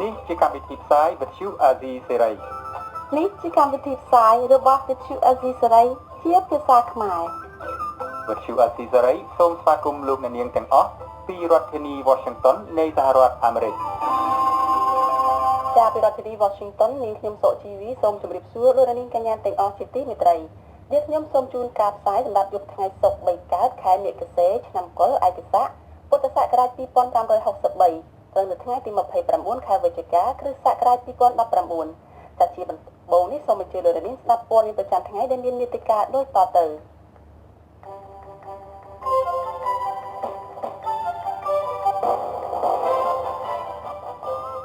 នេះជាកម្មវិធីផ្សាយវិទ្យុអាស៊ីសេរីនេះជាកម្មវិធីផ្សាយរបស់វិទ្យុអាស៊ីសេរីជាភាសាខ្មែរវិទ្យុអាស៊ីសេរីសូមស្វាគមន៍លោកអ្នកនាងទាំងអស់ពីរដ្ឋធានី Washington នៃសហរដ្ឋអាមេរិកចាពីរដ្ឋធានី Washington នាងខ្ញុំសុជីវីសូមជម្រាបសួរលោកអ្នកនាងកញ្ញាទាំងអស់ជាទីមេត្រីយើងខ្ញុំសូមជូនការផ្សាយសម្រាប់យប់ថ្ងៃសុក្រ3កើតខែមិគសេឆ្នាំកុរឯកស័កពុទ្ធសករាជ2563ត្រូវនៅថ្ងៃទី29ខែវិច្ឆិកាគ្រិស្តសករាជ2019តែជាដំបូងនេះសូមអញ្ជើញលោកនាងស្ដាប់ព័ត៌មានប្រចាំថ្ងៃដែលមាននីតិកាលដូចតទៅ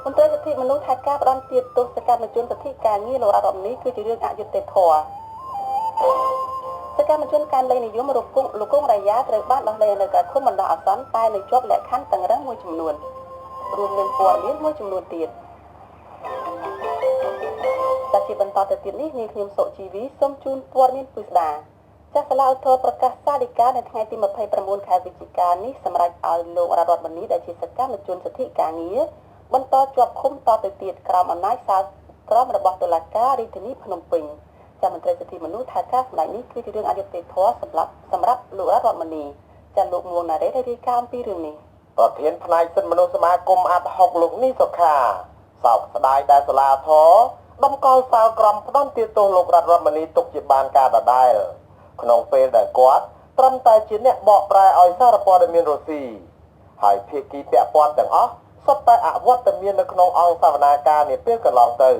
មន្ត្រីសិទ្ធិមនុស្សថាការផ្ដន់ទាបទោសកម្មជនសិទ្ធិការងារលោករដ្ឋមន្ត្រីគឺជារឿងអយុត្តិធម៌សកម្មជនការលេងនិយមលោកគង់រាយាត្រូវបានដោះលែងនៅក្រៅឃុំបណ្ដោះអាសន្នតែនៅជាប់លក្ខខណ្ឌតឹងរ៉ឹងមួយចំនួនរួមមានព័ត៌មានមួយចំនួនទៀតតែជាបន្តទៅទៀតនេះនាងខ្ញុំសុជីវីសូមជូនព័ត៌មានពិស្ដាចាស់សាលាឧទ្ធរប្រកាសសាលដីកានៅថ្ងៃទី29ខែវិច្ឆិកានេះសម្រាប់ឲ្យលោករដ្ឋមន្ត្រីដែលជាសកម្មជនសិទ្ធិការងារបន្តជាប់ឃុំតទៅទៀតក្រោមអំណាចសាលក្រមរបស់តុលាការរាជធានីភ្នំពេញចាមន្ត្រីសិទ្ធិមនុស្សថាការសម្ដែងនេះគឺជារឿងអយុត្តិធម៌សម្រាប់លោករដ្ឋមន្ត្រីចាលោកមួងណារ៉េតរាយការណ៍អំពីរឿងនេះប្រធានផ្នែកសិទ្ធិមនុស្សសមាគមអាត់ហុកលោកនេះសុខាសោកស្ដាយដែលសាលាធរដំកល់សាលក្រមផ្ដន់ទាទោសលោករដ្ឋមន្ត្រីទុកជាបានការដដែលក្នុងពេលដែលគាត់ត្រឹមតែជាអ្នកបកប្រែឲ្យសារព័ត៌មានរុស្ស៊ីហើយភាគីពាក់ព័ន្ធទាំងអស់សុទ្ធតែអវត្តមាននៅក្នុងអង្គសវនាការនាពេលកន្លងទៅ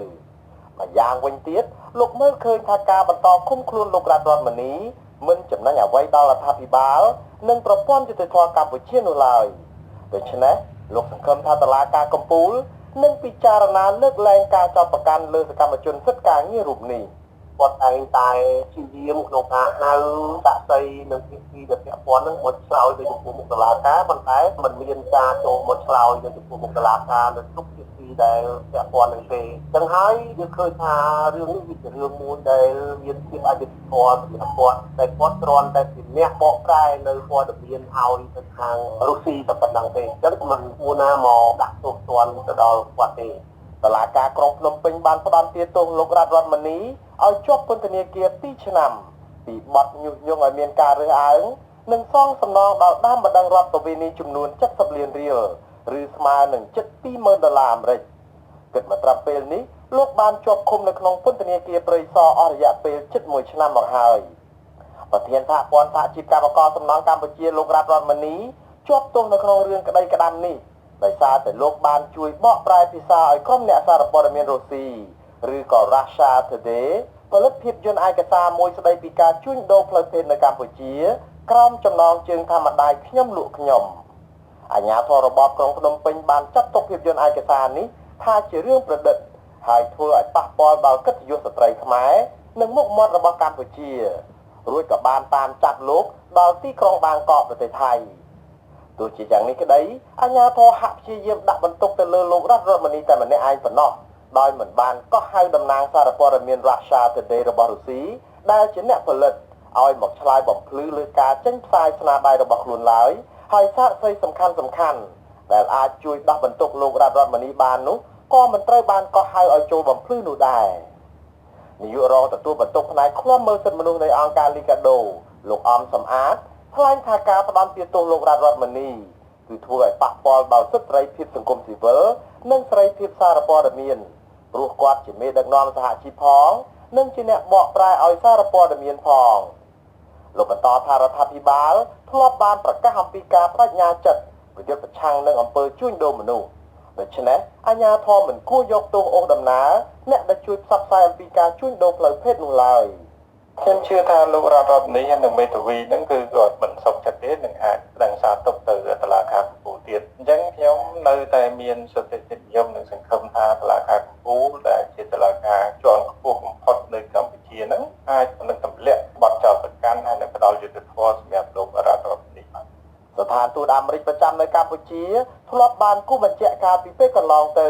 ម្យ៉ាងវិញទៀតលោកមើលឃើញថាការបន្តឃុំខ្លួនលោករដ្ឋមន្ត្រីមិនចំណេញអ្វីដល់រដ្ឋាភិបាលនិងប្រព័ន្ធយុតិធធម៌កម្ពុជានោះឡើយដូច្នេះលោកសង្ឃឹមថាតុលាការកំពូលនឹងពិចារណាលើកលែងការចោទប្រកាន់លើសកម្មជនសិទ្ធិការងាររូបនេះគាត់តែងតែព្យាយាមក្នុងការហៅដាក់ស្ដីនឹងភាគីដែលពាក់ព័ន្ធនឹងមកឆ្លើយទៅចំពោះមុខតុលាការប៉ុន្តែมันមានការចូលមកឆ្លើយទៅចំពោះមុខតុលាការនៅគ្រប់ភាគីដែលពាក់ព័ន្ធនឹងទេចឹងហើយយើងឃើញថារឿងនេះវាជារឿងមួយដែលមានភាពអយុត្តិធម៌សម្រាប់គាត់តែគាត់គ្រាន់តែជាអ្នកបកប្រែនៅព័ត៌មានឲ្យទៅខាងរុស្ស៊ីតែប៉ុណ្្នឹងទេចឹងมันគួរណាមកដាក់ទោសទណ្ឌទៅដល់គាត់ទេតុលាការក្រុងភ្នំពេញបានផ្តន្ទាទោសលោករដ្ឋមន្ត្រីឲ្យជាប់ពន្ធនាគារ2ឆ្នាំពីបទញុះញង់ឲ្យមានការរើសអើងនិងសងសំណងដល់ដើមបណ្ដឹងរដ្ឋវិនីចំនួន70លានរៀលឬស្មើនឹងជិត$20000អាមេរិកគិតមកត្រឹមពេលនេះលោកបានជាប់ឃុំនៅក្នុងពន្ធនាគារព្រៃសរអស់រយៈពេលជិត1ឆ្នាំមកហើយប្រធានសហព័ន្ធសហជីពកម្មករសំណង់កម្ពុជាលោករដ្ឋមន្ត្រីជាប់ទោសនៅក្នុងរឿងក្តីក្តាំនេះដោយសារតែលោកបានជួយបកប្រែភាសាឲ្យក្រុមអ្នកសារព័ត៌មានរុស្ស៊ីឬក៏ Russia Today ផលិតភាពយន្តឯកសារមួយស្ដីពីការជួញដូរផ្លូវភេទនៅកម្ពុជាក្រោមចំណងជើងថាម្ដាយខ្ញុំលក់ខ្ញុំអាជ្ញាធររបបក្រុងភ្នំពេញបានចាត់ទុកភាពយន្តឯកសារនេះថាជារឿងប្រឌិតហើយធ្វើឲ្យប៉ះពាល់ដល់កិត្តិយសស្ត្រីខ្មែរនិងមុខមាត់របស់កម្ពុជារួចក៏បានតាមចាប់លោកដល់ទីក្រុងបាងកកប្រទេសថៃទោះជាយ៉ាងនេះក្តីអាជ្ញាធរហាក់ព្យាយាមដាក់បន្ទុកទៅលើលោករដ្ឋមន្ត្រីតែម្នាក់ឯងប៉ុណ្ណោះដោយមិនបានកោះហៅតំណាងសារព័ត៌មាន Russia Today របស់រុស្ស៊ីដែលជាអ្នកផលិតឲ្យមកឆ្លើយបំភ្លឺលើការចេញផ្សាយស្នាដៃរបស់ខ្លួនឡើយហើយសារស្ដីសំខាន់ដែលអាចជួយដោះបន្ទុកលោករដ្ឋមន្ត្រីបាននោះក៏មិនត្រូវបានកោះហៅឲ្យចូលបំភ្លឺនោះដែរនាយករងទទួលបន្ទុកផ្នែកឃ្លាំមើលសិទ្ធិមនុស្សនៃអង្គការ Liga do លោកអំសំអាតថ្លែងថាការផ្ដន់ទាទោសលោករដ្ឋមន្ត្រីគឺធ្វើឲ្យប៉ះពាល់ដល់សិទ្ធិសេរីភាពសង្គមស៊ីវិលនិងសេរីភាពសារព័ត៌មានព្រោះគាត់ជាមេដឹកនាំសហជីពផងនិងជាអ្នកបកប្រែឲ្យសារព័ត៌មានផងលោកបន្តថារដ្ឋាភិបាលធ្លាប់បានប្រកាសអំពីការបដិញ្ញាចិត្តប្រយុទ្ធប្រឆាំងនឹងអំពើជួញដូរមនុស្សដូច្នេះអាជ្ញាធរមិនគួរយកទោសអូសដំណើរអ្នកដែលជួយផ្សព្វផ្សាយអំពីការជួញដូរផ្លូវភេទនោះឡើយខ្ញុំជឿថាលោករដ្ឋមន្ត្រីនិងមេធាវីហ្នឹងគឺគាត់មិនសុខចិត្តទេនឹងអាចស្ដេញសារទុកទៅតុលាការកំពូលទៀតអញ្ចឹងខ្ញុំនៅតែមានសតិនិយមនិងសង្ឃឹមថាតុលាការកំពូលដែលជាតុលាការជាន់ខ្ពស់បំផុតនៅកម្ពុជាហ្នឹងអាចនឹងទម្លាក់បទចោទប្រកាន់ហើយនឹងផ្ដល់យុត្តិធម៌សម្រាប់លោករដ្ឋមន្ត្រីស្ថានទូតអាមេរិកប្រចាំនៅកម្ពុជាធ្លាប់បានគូបញ្ជាក់កាលពីពេលកន្លងទៅ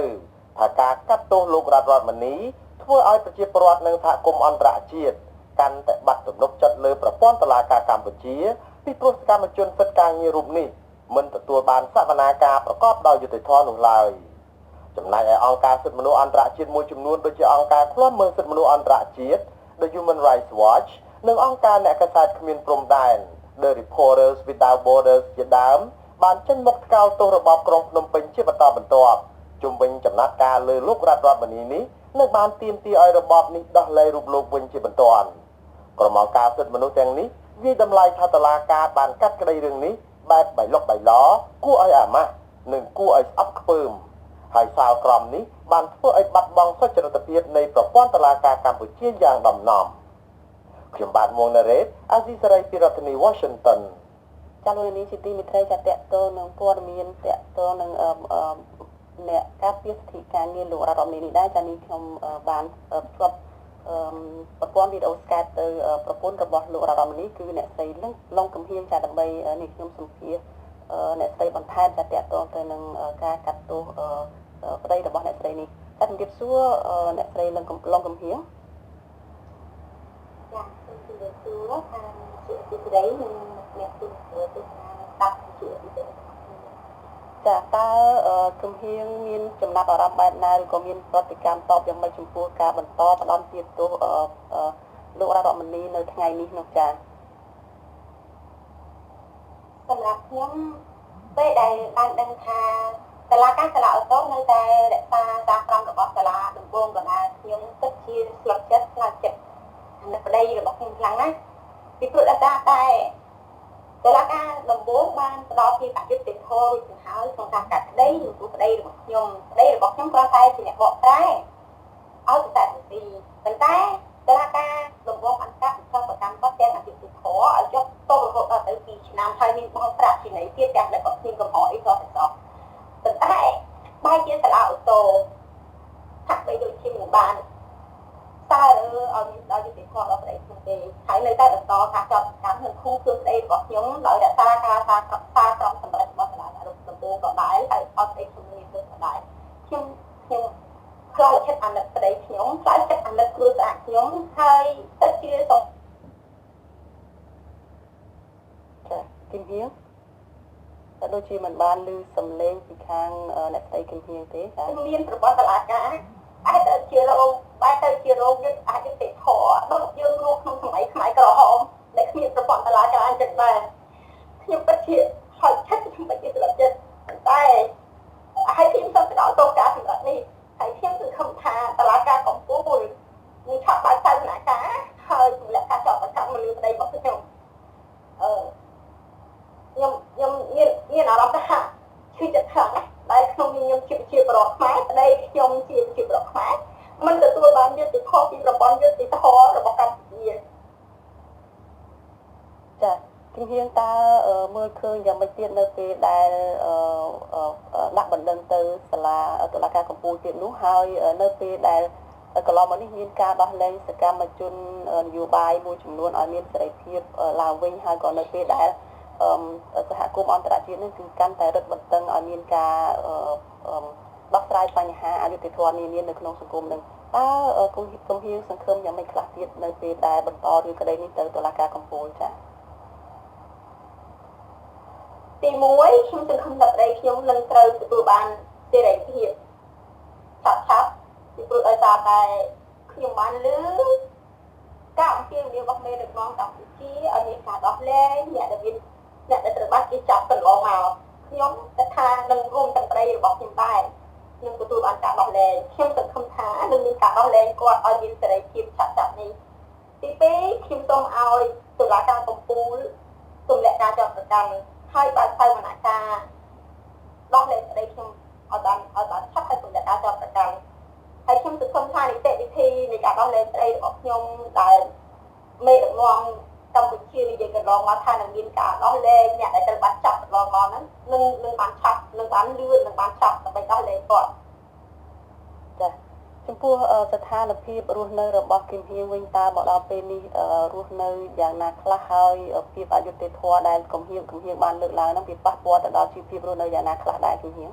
ថាការកាត់ទោសលោករដ្ឋមន្ត្រីធ្វើឲ្យប្រជាពលរដ្ឋនិងសហគមន៍អន្តរជាតិកាន់តែបាត់ទំនុកចិត្តលើប្រព័ន្ធតុលាការកម្ពុជាពីព្រោះសកម្មជនសិទ្ធិការងាររូបនេះមិនទទួលបានសវនាការប្រកបដោយយុត្តិធម៌នោះឡើយ ចំណែកឯអង្គការសិទ្ធិមនុស្សអន្តរជាតិមួយចំនួនដូចជាអង្គការឃ្លាំមើលសិទ្ធិមនុស្សអន្តរជាតិ The Human Rights Watch និងអង្គការអ្នកកាសែតគ្មានព្រំដែន The Reporters Without Borders ជាដើមបានចេញមុខថ្កោលទោសរបបក្រុងភ្នំពេញជាបន្តបន្ទាប់ជុំវិញចំណាត់ការលើលោករដ្ឋមន្ត្រីនេះនិងបានទាមទារឲ្យរបបនេះដោះលែងរូបលោកវិញជាបន្ទាន់ក្រុមអង្គការសិទ្ធិមនុស្សទាំងនេះវាតម្លៃថាតុលាការបានកាត់ក្តីរឿងនេះបែបបៃលុកបៃឡគួរឲ្យអាម៉ាស់និងគួរឲ្យស្អប់ខ្ពើមហើយសាលក្រមនេះបានធ្វើឲ្យបាត់បង់សុចរិតភាពនៃប្រព័ន្ធតុលាការកម្ពុជាយ៉ាងដំណំខ្ញុំបាទមួងណារ៉េតអាស៊ីសេរីពីរដ្ឋធានី Washington ចាលោកនាងជាទីមេត្រីចាតកតទៅនឹងព័ត៌មានតកតទៅនឹងអ្នកការពារសិទ្ធិការងារលោករដ្ឋមន្ត្រីនេះដែរចានេះខ្ញុំបានភ្ជាប់ប្រព័ន្ធវីដេអូ Skype ទៅប្រពន្ធរបស់លោករដ្ឋមន្ត្រីគឺអ្នកស្រីឡុងកំហៀងចាដើម្បីនេះខ្ញុំសម្ភាសអ្នកស្រីបន្ថែមចាតកតទៅនឹងការកាត់ទោសប្តីរបស់អ្នកស្រីនេះចាជំរាបសួរអ្នកស្រីឡុងកំហៀងចាសូមជម្រាបសួរជាទីស្រីនិងអ្នកទស្សនាស្ដាប់ជាទីស្រីចាតើកំហៀងមានចំណាប់អារម្មណ៍បែបណាឬក៏មានប្រតិកម្មតបយ៉ាងម៉េចចំពោះការបន្តផ្ដន់ទាទោសលោករដ្ឋមន្ត្រីនៅថ្ងៃនេះនោះចាសម្រាប់ខ្ញុំពេលដែលបានដឹងថាសាលាការសាលាអូតូនៅតែរក្សាការក្រមរបស់សាលាដំបងកណ្ដាលខ្ញុំពិតជាស្លុតចិត្តស្លាប់ចិត្តនៅប្តីរបស់ខ្ញុំខ្លាំងណាស់ពីព្រោះតែសាលាការដំបងបានផ្ដល់ពីអយុត្តិធម៌រួចទៅហើយក្នុងការកាត់ក្តីចំពោះប្តីរបស់ខ្ញុំគ្រាន់តែជាអ្នកបកប្រែឲ្យទៅតែទីប៉ុន្តែសាលាការដំបងបានកាត់ប្រកម្មគាត់ទាំងអយុត្តិធម៌ឲ្យយកទោសរហូតដល់ទៅ2ឆ្នាំហើយមានបោះប្រាក់ជានៃទៀតទាំងដែលគាត់គ្មានកំហុសអីក៏ទៅសោះប៉ុន្តែបែរជាសាលាអូតូថាក់បីដូចជាមិនបានតើឲ្យមានដល់យុត្តិធម៌ដល់ប្តីខ្ញុំទេហើយនៅតែបន្តការចោទប្រកាន់នឹងឃុំខ្លួនប្តីរបស់ខ្ញុំដោយរក្សាការសារក្រមសម្រាប់របស់សាលាដំបងក៏ដែរហើយអត់ស្អីខ្ញុំមានទៅក៏ដែរខ្ញុំខ្លាចចិត្តអាណិតប្តីខ្ញុំខ្លាចចិត្តអាណិតគ្រួសារខ្ញុំហើយទៅជាសងចាគឹមហៀងតែដូចជាមិនបានឮសំឡេងពីខាងអ្នកស្រីគឹមហៀងទេចាមានប្រព័ន្ធតុលាការអាចទៅជារោគយុទ្ធអយុត្តិធម៌ដូចយើងរស់ក្នុងសម័យខ្មែរក្រហមដែលគ្មានប្រព័ន្ធតុលាការអញ្ចឹងដែរខ្ញុំពិតជាហត់ចិត្តខ្ញុំពិតជាស្លុតចិត្តតែហើយខ្ញុំសូមផ្ដល់ឱកាសសម្រាប់នេះហើយខ្ញុំសង្ឃឹមថាតុលាការកំពូលនឹងឆាប់បើកសាលនាការហើយទម្លាក់ការចោទប្រកាន់មកលើប្តីរបស់ខ្ញុំខ្ញុំមានអារម្មណ៍ថាឈឺចិត្តខ្លាំងណាស់ដែលក្នុងខ្ញុំជាបរិបទខ្មែរប្តីខ្ញុំជាបរិបទខ្មែរមិនទទួលបានយុត្តិធម៌ពីប្រព័ន្ធយុត្តិធម៌របស់កម្ពុជាចាគឹមហៀងតើមើលឃើញយ៉ាងម៉េចទៀតនៅពេលដែលដាក់បណ្ដឹងទៅសាលាតុលាការកំពូលទៀតនោះហើយនៅពេលដែលកន្លងមកនេះមានការដោះលែងសកម្មជននយោបាយមួយចំនួនឲ្យមានសេរីភាពឡើងវិញហើយក៏នៅពេលដែលសហគមន៍អន្តរជាតិនេះគឺកាន់តែរឹតបន្តឹងឲ្យមានការដោះស្រាយបញ្ហាអយុត្តិធម៌នានានៅក្នុងសង្គមនឹងតើគំហៀងសង្ឃឹមយ៉ាងម៉េចខ្លះទៀតនៅពេលដែលបន្តរឿងក្តីនេះទៅតុលាការកំពូលចា៎ទី1ខ្ញុំសង្ឃឹមថាប្តីខ្ញុំនឹងត្រូវទទួលបានសេរីភាពឆាប់ពីព្រោះដោយសារតែខ្ញុំបានលើការអំពាវនាវរបស់មេដឹកនាំកម្ពុជាឲ្យមានការដោះលែងអ្នកដែលត្រូវបានគេចាប់កន្លងមកខ្ញុំគិតថានឹងរួមទាំងប្តីរបស់ខ្ញុំដែរនឹងទទួលបានការដោះលែងខ្ញុំសង្ឃឹមថានឹងមានការដោះលែងគាត់ឲ្យមានសេរីភាពឆាប់ៗនេះទី2ខ្ញុំសូមឲ្យតុលាការកំពូលទម្លាក់ការចោទប្រកាន់ហើយបើកសាវនាការដោះលែងប្តីខ្ញុំឲ្យបានឆាប់ហើយទម្លាក់ការចោទប្រកាន់ហើយខ្ញុំសង្ឃឹមថានីតិវិធីនៃការដោះលែងប្តីរបស់ខ្ញុំដែលមេដឹកនាំកម្ពុជានិយាយកន្លងមកថានឹងមានការដោះលែងអ្នកដែលត្រូវបានចាប់កន្លងមកហ្នឹងនឹងបានឆាប់នឹងបានលឿននឹងបានឆាប់ដើម្បីដោះលែងគាត់ចាចំពោះស្ថានភាពរស់នៅរបស់គឹមហៀងវិញតើមកដល់ពេលនេះរស់នៅយ៉ាងណាខ្លះហើយភាពអយុត្តិធម៌ដែលគឹមហៀងបានលើកឡើងហ្នឹងវាប៉ះពាល់ទៅដល់ជីវភាពរស់នៅយ៉ាងណាខ្លះដែរគឹមហៀង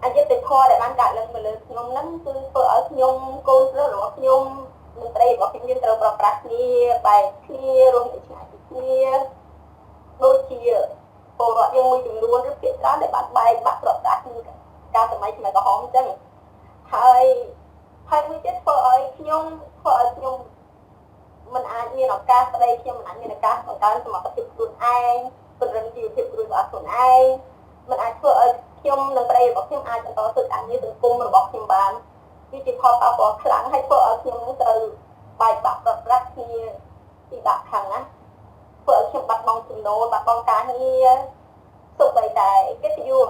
អយុត្តិធម៌ដែលបានកើតឡើងមកលើខ្ញុំហ្នឹងគឺធ្វើឲ្យខ្ញុំកូនប្រុសរបស់ខ្ញុំនិងប្តីរបស់ខ្ញុំត្រូវប្រព្រឹត្តគ្នាបែកគ្នារស់នៅឆ្ងាយពីគ្នាដូចជា ពលរដ្ឋយើងមួយចំនួនឬភាគច្រើនដែលបានបែកបាក់ប្រកាសគឺការសម័យខ្មែរក្រហមអញ្ចឹងហើយមួយទៀតធ្វើឲ្យខ្ញុំមិនអាចមានឱកាសស្ដីខ្ញុំមិនអាចមានឱកាសបង្កើនសមត្ថភាពខ្លួនឯងពង្រឹងជីវភាពគ្រួសារខ្លួនឯងមិនអាចធ្វើឲ្យខ្ញុំនិងប្តីរបស់ខ្ញុំអាចបន្តធ្វើការងារសង្គមរបស់ខ្ញុំបានវាជាផលប៉ះពាល់ខ្លាំងហើយធ្វើឲ្យខ្ញុំនឹងត្រូវបែកបាក់ប្រប្រាស់គ្នាពីដាក់ខាងណាធ្វើឲ្យខ្ញុំបាត់បង់ចំណូលបាត់បង់ការងារទុកបីតែកិត្តិយស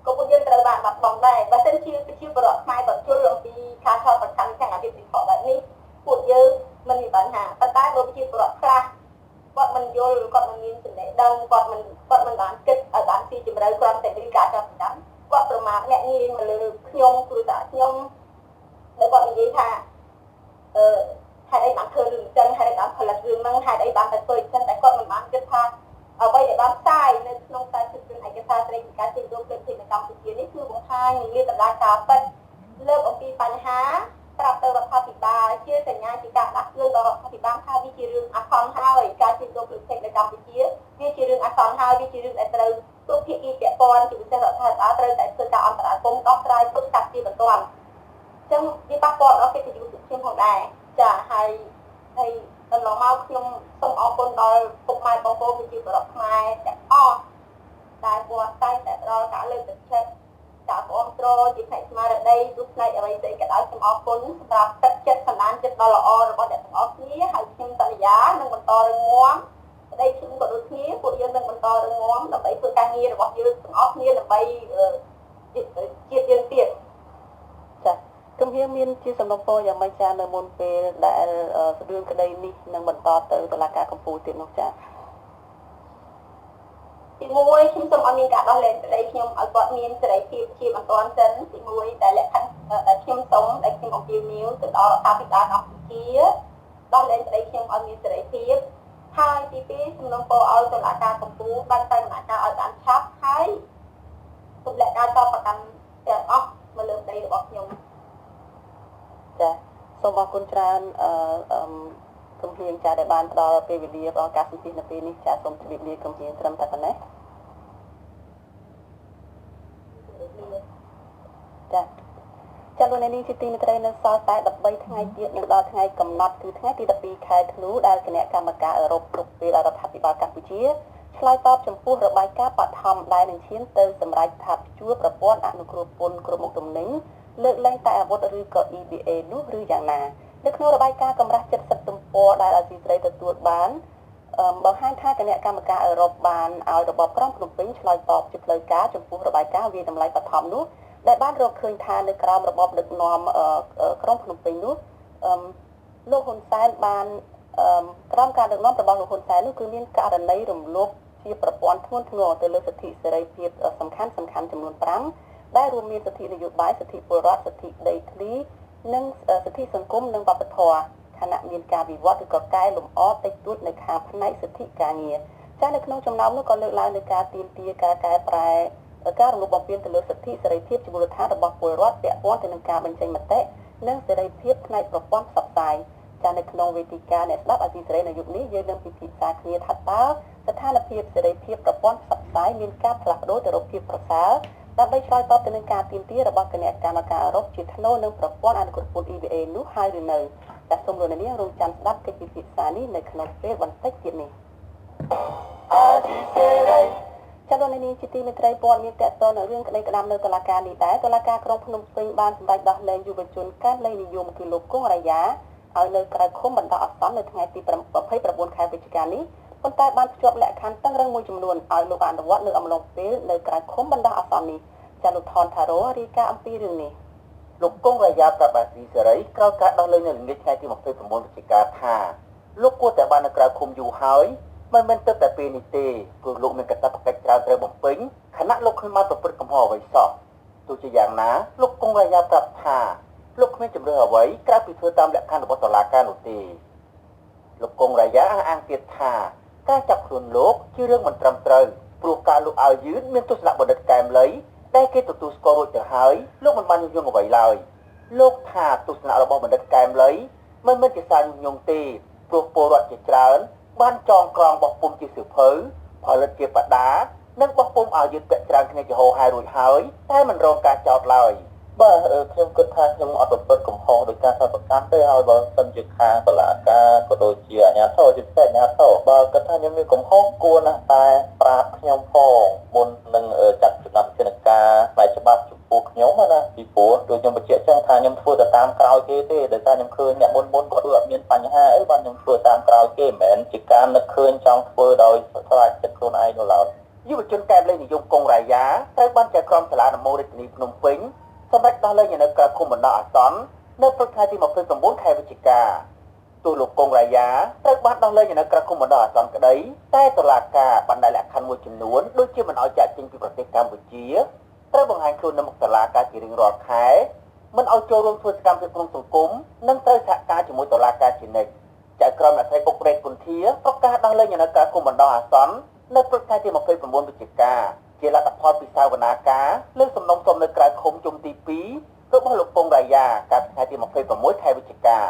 ក៏ពួកយើងត្រូវបានបាត់បង់ដែរបើមិនជាប្រជាពលរដ្ឋខ្មែរគាត់យល់អំពីការឆោតប្រកាន់ទាំងអាជីពទីខបែបនេះពួកយើងមិនមានបញ្ហាប៉ុន្តែបើប្រជាពលរដ្ឋខ្លះគាត់មិនយល់គាត់មិនមានចំណេះដឹងគាត់មិនបានគិតឲ្យបានស៊ីជម្រៅគ្រាន់តែពីការចោទប្រកាន់គាត់ប្រមាថអ្នកងាយមកលើខ្ញុំគ្រួសារខ្ញុំដែលគាត់និយាយថាហេតុអីបានធ្វើរឿងអញ្ចឹងហេតុអីបានផលិតរឿងហ្នឹងហេតុអីបានតែធ្វើអញ្ចឹងតែគាត់មិនបានគិតថាអ្វីដែលបានផ្សាយនៅក្នុងខ្សែភាពយន្តឯកសារស្តីពីការជួញដូរព្រៃឈើនៅកម្ពុជានេះគឺបង្ហាញនិងមានដំណើរការពិតលើកអំពីបញ្ហាប្រាប់ទៅរដ្ឋាភិបាលជាសញ្ញាជាការដាក់គ្រឿងដល់រដ្ឋាភិបាលថាវាជារឿងអាសន្នហើយការជួញដូរព្រៃឈើនៅកម្ពុជាវាជារឿងអាសន្នហើយវាជារឿងដែលត្រូវគ្រប់ភាគីពាក់ព័ន្ធជាពិសេសរដ្ឋាភិបាលត្រូវតែធ្វើការអន្តរាគមន៍ដោះស្រាយទប់ស្កាត់ជាបន្ទាន់អញ្ចឹងវាប៉ះពាល់ដល់កិត្តិយសខ្ញុំផងដែរចាហើយកន្លងមកខ្ញុំសូមអរគុណដល់ពុកម៉ែបងប្អូនប្រជាពលរដ្ឋខ្មែរទាំងអស់ដែលគាត់តែងតែផ្ដល់ការលើកទឹកចិត្តការគ្រប់គ្រងជាផ្នែកស្មារតីទស្សនៈអ្វីស្អីក៏ដោយសូមអរគុណសម្រាប់ទឹកចិត្តសន្តានចិត្តដ៏ល្អរបស់អ្នកទាំងអស់គ្នាហើយខ្ញុំសន្យានឹងបន្តរឹងមាំប្តីខ្ញុំក៏ដូចគ្នាពួកយើងនឹងបន្តរឹងមាំដើម្បីធ្វើការងាររបស់យើងទាំងអស់គ្នាដើម្បីជាតិយើងទៀតចាគំហៀងមានជាសំណពរយ៉ាងម៉េចចានៅមុនពេលដែលរឿងក្តីនេះនឹងបន្តទៅតុលាការកំពូលទៀតនោះចាទីមួយខ្ញុំសូមឲ្យមានការដោះលែងក្តីខ្ញុំឲ្យគាត់មានសេរីភាពជាបន្ទាន់សិនទីមួយដែលលក្ខខណ្ឌដែលខ្ញុំសូមដែលខ្ញុំអំពាវនាវទៅដល់រដ្ឋាភិបាលកម្ពុជាដោះលែងក្តីខ្ញុំឲ្យមានសេរីភាពហើយទីពីរសំណូមពរឲ្យតុលាការកំពូលបានតែដំណើរការឲ្យបានឆាប់ហើយទម្លាក់ការចោទប្រកាន់ទាំងអស់មកលើក្តីរបស់ខ្ញុំចាសូមអរគុណច្រើនគំហៀងចាដែលបានផ្ដល់ពេលវេលាដល់ការសម្ភាសន៍នៅពេលនេះចាសូមជម្រាបលាគំហៀងត្រឹមតែប៉ុណ្ណេះចាលោកនាងជាទីមេត្រីនៅសល់តែ13ថ្ងៃទៀតនឹងដល់ថ្ងៃកំណត់គឺថ្ងៃទី12ខែធ្នូដែលគណៈកម្មការអឺរ៉ុបគ្រប់ពេលរដ្ឋាភិបាលកម្ពុជាឆ្លើយតបចំពោះរបាយការណ៍បឋមដែលនឹងឈានទៅសម្រាប់ថាជួរប្រព័ន្ធអនុគ្រោះពន្ធគ្រប់មុខទំនិញលើកលែងតែអាវុធឬក៏ EBA នោះឬយ៉ាងណានៅក្នុងរបាយការណ៍កម្រាស់70ទំព័រដែលអាស៊ីសេរីទទួលបានបង្ហាញថាគណៈកម្មការអឺរ៉ុបបានឲ្យរបបក្រុងភ្នំពេញឆ្លើយតបជាផ្លូវការចំពោះរបាយការណ៍វាតម្លៃបឋមនោះដែលបានរកឃើញថានៅក្រោមរបបដឹកនាំក្រុងភ្នំពេញនោះលោកហ៊ុនសែនបានក្រោមការដឹកនាំរបស់លោកហ៊ុនសែននោះគឺមានករណីរំលោភជាប្រព័ន្ធធ្ងន់ធ្ងរទៅលើសិទ្ធិសេរីភាពសំខាន់ចំនួន5ដែលរួមមានសិទ្ធិនយោបាយសិទ្ធិពលរដ្ឋសិទ្ធិដីធ្លីនិងសិទ្ធិសង្គមនិងវប្បធម៌ខណៈមានការវិវត្តឬក៏កែលម្អតិចតួចនៅខាងផ្នែកសិទ្ធិការងារចានៅក្នុងចំណោមនោះក៏លើកឡើងនៅការទាមទារការកែប្រែការរំលោភបំពានទៅលើសិទ្ធិសេរីភាពជាមូលដ្ឋានរបស់ពលរដ្ឋពាក់ព័ន្ធទៅនឹងការបញ្ចេញមតិនិងសេរីភាពផ្នែកប្រព័ន្ធផ្សព្វផ្សាយចានៅក្នុងវេទិកាអ្នកស្ដាប់អាស៊ីសេរីនៅយុគនេះយើងនឹងពិភាក្សាគ្នាថាតើស្ថានភាពសេរីភាពប្រព័ន្ធផ្សព្វផ្សាយមានការផ្លាស់ប្ដូរទៅរកភាពប្រសើរដើម្បីឆ្លើយតបទៅនឹងការទាមទាររបស់គណៈកម្មការអឺរ៉ុបជាថ្នូរនឹងប្រព័ន្ធអនុគ្រោះពន្ធ EBA នោះហើយឬនៅតែសូមលោកអ្នកនាងរងចាំស្ដាប់កិច្ចពិភាក្សានេះនៅក្នុងពេលបន្តិចទៀតនេះចាលោកនាងជាទីមេត្រីព័ត៌មានតកតនៅរឿងក្តីក្តាំនៅតុលាការនេះដែរតុលាការក្រុងភ្នំពេញបានសម្រេចដោះលែងយុវជនកាន់លេខនិយមគឺលោកគង់រាយាឲ្យនៅក្រៅឃុំបណ្ដោះអាសន្ននៅថ្ងៃទី29ខែវិច្ឆិកានេះប៉ុន្តែបានភ្ជាប់លក្ខខណ្ឌតឹងរឹងមួយចំនួនឲ្យលោកអនុវត្តនៅអំឡុងពេលនៅក្រៅឃុំបណ្ដោះអាសន្ននេះចាលោកថនថារ៉ូរាយការណ៍អំពីរឿងនេះលោកគង់រាយាប្រាប់អាស៊ីសេរីក្រោយការដោះលែងនៅល្ងាចថ្ងៃទី29វិច្ឆិកាថាលោកគួរតែបាននៅក្រៅឃុំយូរហើយមិនមែនទៅតែពេលនេះទេព្រោះលោកមានកាតព្វកិច្ចច្រើនត្រូវបំពេញខណៈលោកគ្មានបានប្រព្រឹត្តកំហុសអ្វីសោះទោះជាយ៉ាងណាលោកគង់រាយាប្រាប់ថាលោកគ្មានជំរឿអ្វីក្រៅពីធ្វើតាមលក្ខខណ្ឌរបស់តុលាការនោះទេលោកគង់រាយាអះអាងទៀតថាការចាប់ខ្លួនលោកជារឿងមិនត្រឹមត្រូវព្រោះការលោកអាវយឺនមានទស្សនៈបណ្ឌិតកែមលីដែលគេទទួលស្គាល់រួចទៅហើយលោកមិនបានញុះញង់អ្វីឡើយលោកថាទស្សនៈរបស់បណ្ឌិតកែមលីមិនមែនជាសារញុះញង់ទេព្រោះពលរដ្ឋជាច្រើនបានចងក្រងបោះពុំជាសៀវភៅផលិតជាបដា និងបោះពុំឲ្យយឺតពាក់ច្រើនគ្នាជាហោហែរួចហើយតែមិនរងការចោទឡើយបាទខ្ញុំគិតថាខ្ញុំអត់ប្រព្រឹត្តកំហុសដោយការសាប្រកម្មទេហើយបើសិនជាខាងតុលាការក៏ដូចជាអាជ្ញាធរជាពិសេសអាជ្ញាធរបើគិតថាខ្ញុំមានកំហុសគួរណាស់តែប្រាប់ខ្ញុំផងមុននឹងចាត់វិធានការផ្នែកច្បាប់ចំពោះខ្ញុំណាពីព្រោះដូចខ្ញុំបញ្ជាក់ចឹងថាខ្ញុំធ្វើទៅតាមក្រោយគេទេដោយសារខ្ញុំឃើញអ្នកមុនក៏ដូចអត់មានបញ្ហាអីបានខ្ញុំធ្វើតាមក្រោយគេមិនមែនជាការនឹកឃើញចង់ធ្វើដោយស្វែងចិត្តខ្លួនឯងនោះឡើយយុវជនកែបលេងនិយមកុងរាយាត្រូវបានចែកក្រុមសាលាដំណើររាជធានីភ្នំពេញសម្រាប់ដោះលែងនៅក្រៅឃុំបណ្ដោះអាសន្ននៅព្រឹកថ្ងៃទី29ខែវិច្ឆិកាទូលោកកុងរាយាត្រូវបានដោះលែងនៅក្រៅឃុំបណ្ដោះអាសន្នក្តីតែតុលាការបានដាក់លក្ខខណ្ឌមួយចំនួនដូចជាមិនឲ្យចាក់ចេញពីប្រទេសកម្ពុជាត្រូវបង្ហាញខ្លួននៅមុខតុលាការជារៀងរាល់ខែមិនឲ្យចូលរួមធ្វើសកម្មភាពក្នុងសង្គមនិងត្រូវសហការជាមួយតុលាការជានិច្ចចៅក្រមអ្នកស្រីអុកប្រេតគុន្ធាប្រកាសដោះលែងនៅក្រៅឃុំបណ្ដោះអាសន្ននៅព្រឹកថ្ងៃទី29វិច្ឆិកាជាលទ្ធផលពីសាវនាការលើសំណុំសុំនៅក្រៅឃុំជុំទី2របស់លោកពងរាយាកាលពីថ្ងៃទី26ខែវិច្ឆិកា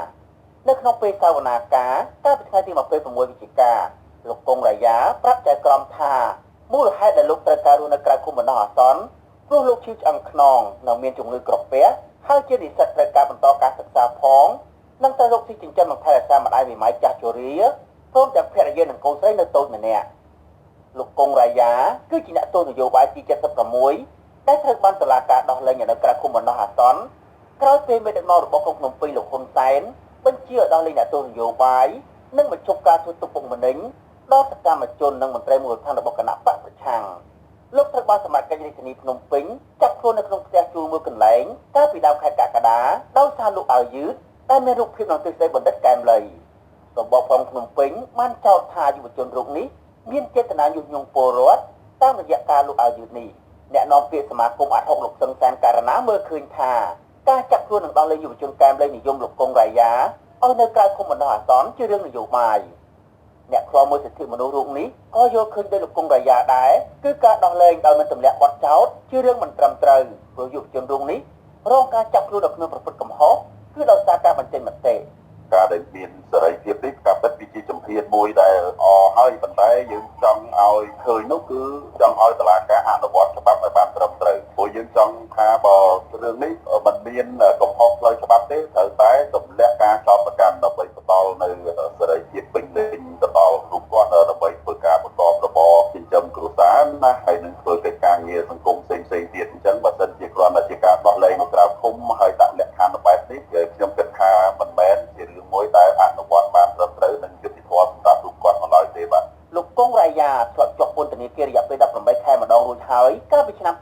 នៅក្នុងពេលសាវនាការកាលពីថ្ងៃទី26វិច្ឆិកាលោកពងរាយាប្រាប់ចៅក្រមថាមូលហេតុដែលលោកត្រូវការរស់នៅក្រៅឃុំបណ្ដោះអាសន្នព្រោះលោកឈឺឆ្អឹងខ្នងនិងមានជំងឺក្រពះហើយជានិស្សិតត្រូវការបន្តការសិក្សាផងនិងត្រូវរកស៊ីចិញ្ចឹមនិងថែរក្សាម្ដាយមេម៉ាយចាស់ជរាព្រមទាំងភរិយានិងកូនស្រីនៅតូចម្នាក់លោកកុងរាយាគឺជាអ្នកទស្សនយោបាយទី76ដែលត្រូវបានតុលាការដោះលែងនៅក្រៅឃុំបណ្ដោះអាសន្នក្រោយពេលមេដឹកនាំរបស់ក្រុងភ្នំពេញលោកហ៊ុនសែនបញ្ជាឲ្យដោះលែងអ្នកទស្សនយោបាយនិងបញ្ឈប់ការធ្វើទុកបុកម្នេញដល់សកម្មជននិងមន្ត្រីមូលដ្ឋានរបស់គណៈបកប្រឆាំងលោកត្រូវបានសមត្ថកិច្ចរាជធានីភ្នំពេញចាប់ខ្លួននៅក្នុងផ្ទះជួលមួយកន្លែងកាលពីដើមខែកក្កដាដោយសារលោកអាវយឺតដែលមានរូបភាពនិងទិសដៅបណ្ឌិតកែមលីរបបក្រុងភ្នំពេញបានចោទថាយុវជនរូបនេះមានចេតនាញុះញង់ពលរដ្ឋតាមរយៈការលោកអាវយឺតនេះអ្នកនាំពាក្យសមាគមអាត់ហុកលោកសឹងសានករណាមើលឃើញថាការចាប់ខ្លួននិងដោះលែងយុវជនកែមលេងនិយមលោកកុងរាយាឲ្យនៅក្រៅឃុំបណ្ដោះអាសន្នជារឿងនយោបាយអ្នកខ្លោមើលសិទ្ធិមនុស្សរូបនេះក៏យល់ឃើញដោយលោកកុងរាយាដែរគឺការដោះលែងដោយមិនទម្លាក់បទចោទជារឿងមិនត្រឹមត្រូវព្រោះយុវជនរូបនេះរងការចាប់ខ្លួនដោយគ្មានប្រព្រឹត្តកំហុសគឺដោយសារការបញ្ចេញមតិការដែលមានសេរីភាពនេះការពិតវាជាជំហានមួយដែលហើយប៉ុន្តែយើងចង់ឲ្យឃើញនោះគឺចង់ឲ្យតុលាការអនុវត្តច្បាប់ឲ្យបានត្រឹមត្រូវព្រោះយើងចង់ថាបើរឿងនេះមិនមានកំហុសផ្លូវច្បាប់ទេត្រូវតែទម្លាក់ការចោទប្រកាន់ដើម្បីផ្ដល់នៅសេរីភាពពេញលេញទៅដល់រូបគាត់ដើម្បីធ្វើការប្រកបរបរចិញ្ចឹមគ្រួសារណាហើយនឹងធ្វើកិច្ចការងារសង្គមផ្សេងៗទៀតអញ្ចឹងបើសិនជាគ្រាន់តែជាការដោះលែងនៅក្រៅឃុំហើយដាក់លក្ខខណ្ឌបែបនេះខ្ញុំគិតថាមិនមែនជារឿងមួយដែលអនុវត្តបានត្រឹមត្រូវនិងយុត្តិធម៌សម្រាប់រូបគាត់មកឡើយទេបាទលោកកុងរាយាធ្លាប់ជាប់ពន្ធនាគាររយៈពេល18ខែម្ដងរួចហើយកាលពីឆ្នាំ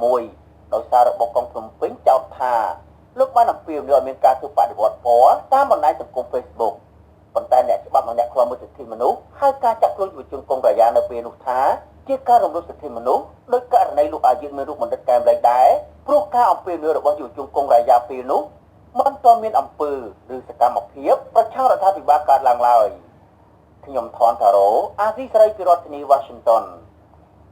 2016ដោយសាររបបក្រុងភ្នំពេញចោទថាលោកបានអំពាវនាវឲ្យមានការធ្វើបដិវត្តពណ៌តាមបណ្ដាញសង្គម Facebook ប៉ុន្តែអ្នកច្បាប់និងអ្នកខ្លោមើលសិទ្ធិមនុស្សហៅការចាប់ខ្លួនយុវជនកុងរាយានៅពេលនោះថាជាការរំលោភសិទ្ធិមនុស្សដោយករណីលោកអាយុមានរូបបណ្ឌិតកែមលេងដែរព្រោះការអំពាវនាវរបស់យុវជនកុងរាយាពេលនោះមិនទាន់មានអំពើឬសកម្មភាពប្រឆាំងរដ្ឋាភិបាលកើតឡើងឡើយខ្ញុំថនតារ៉ូអាស៊ីសេរីពីរដ្ឋធានី Washington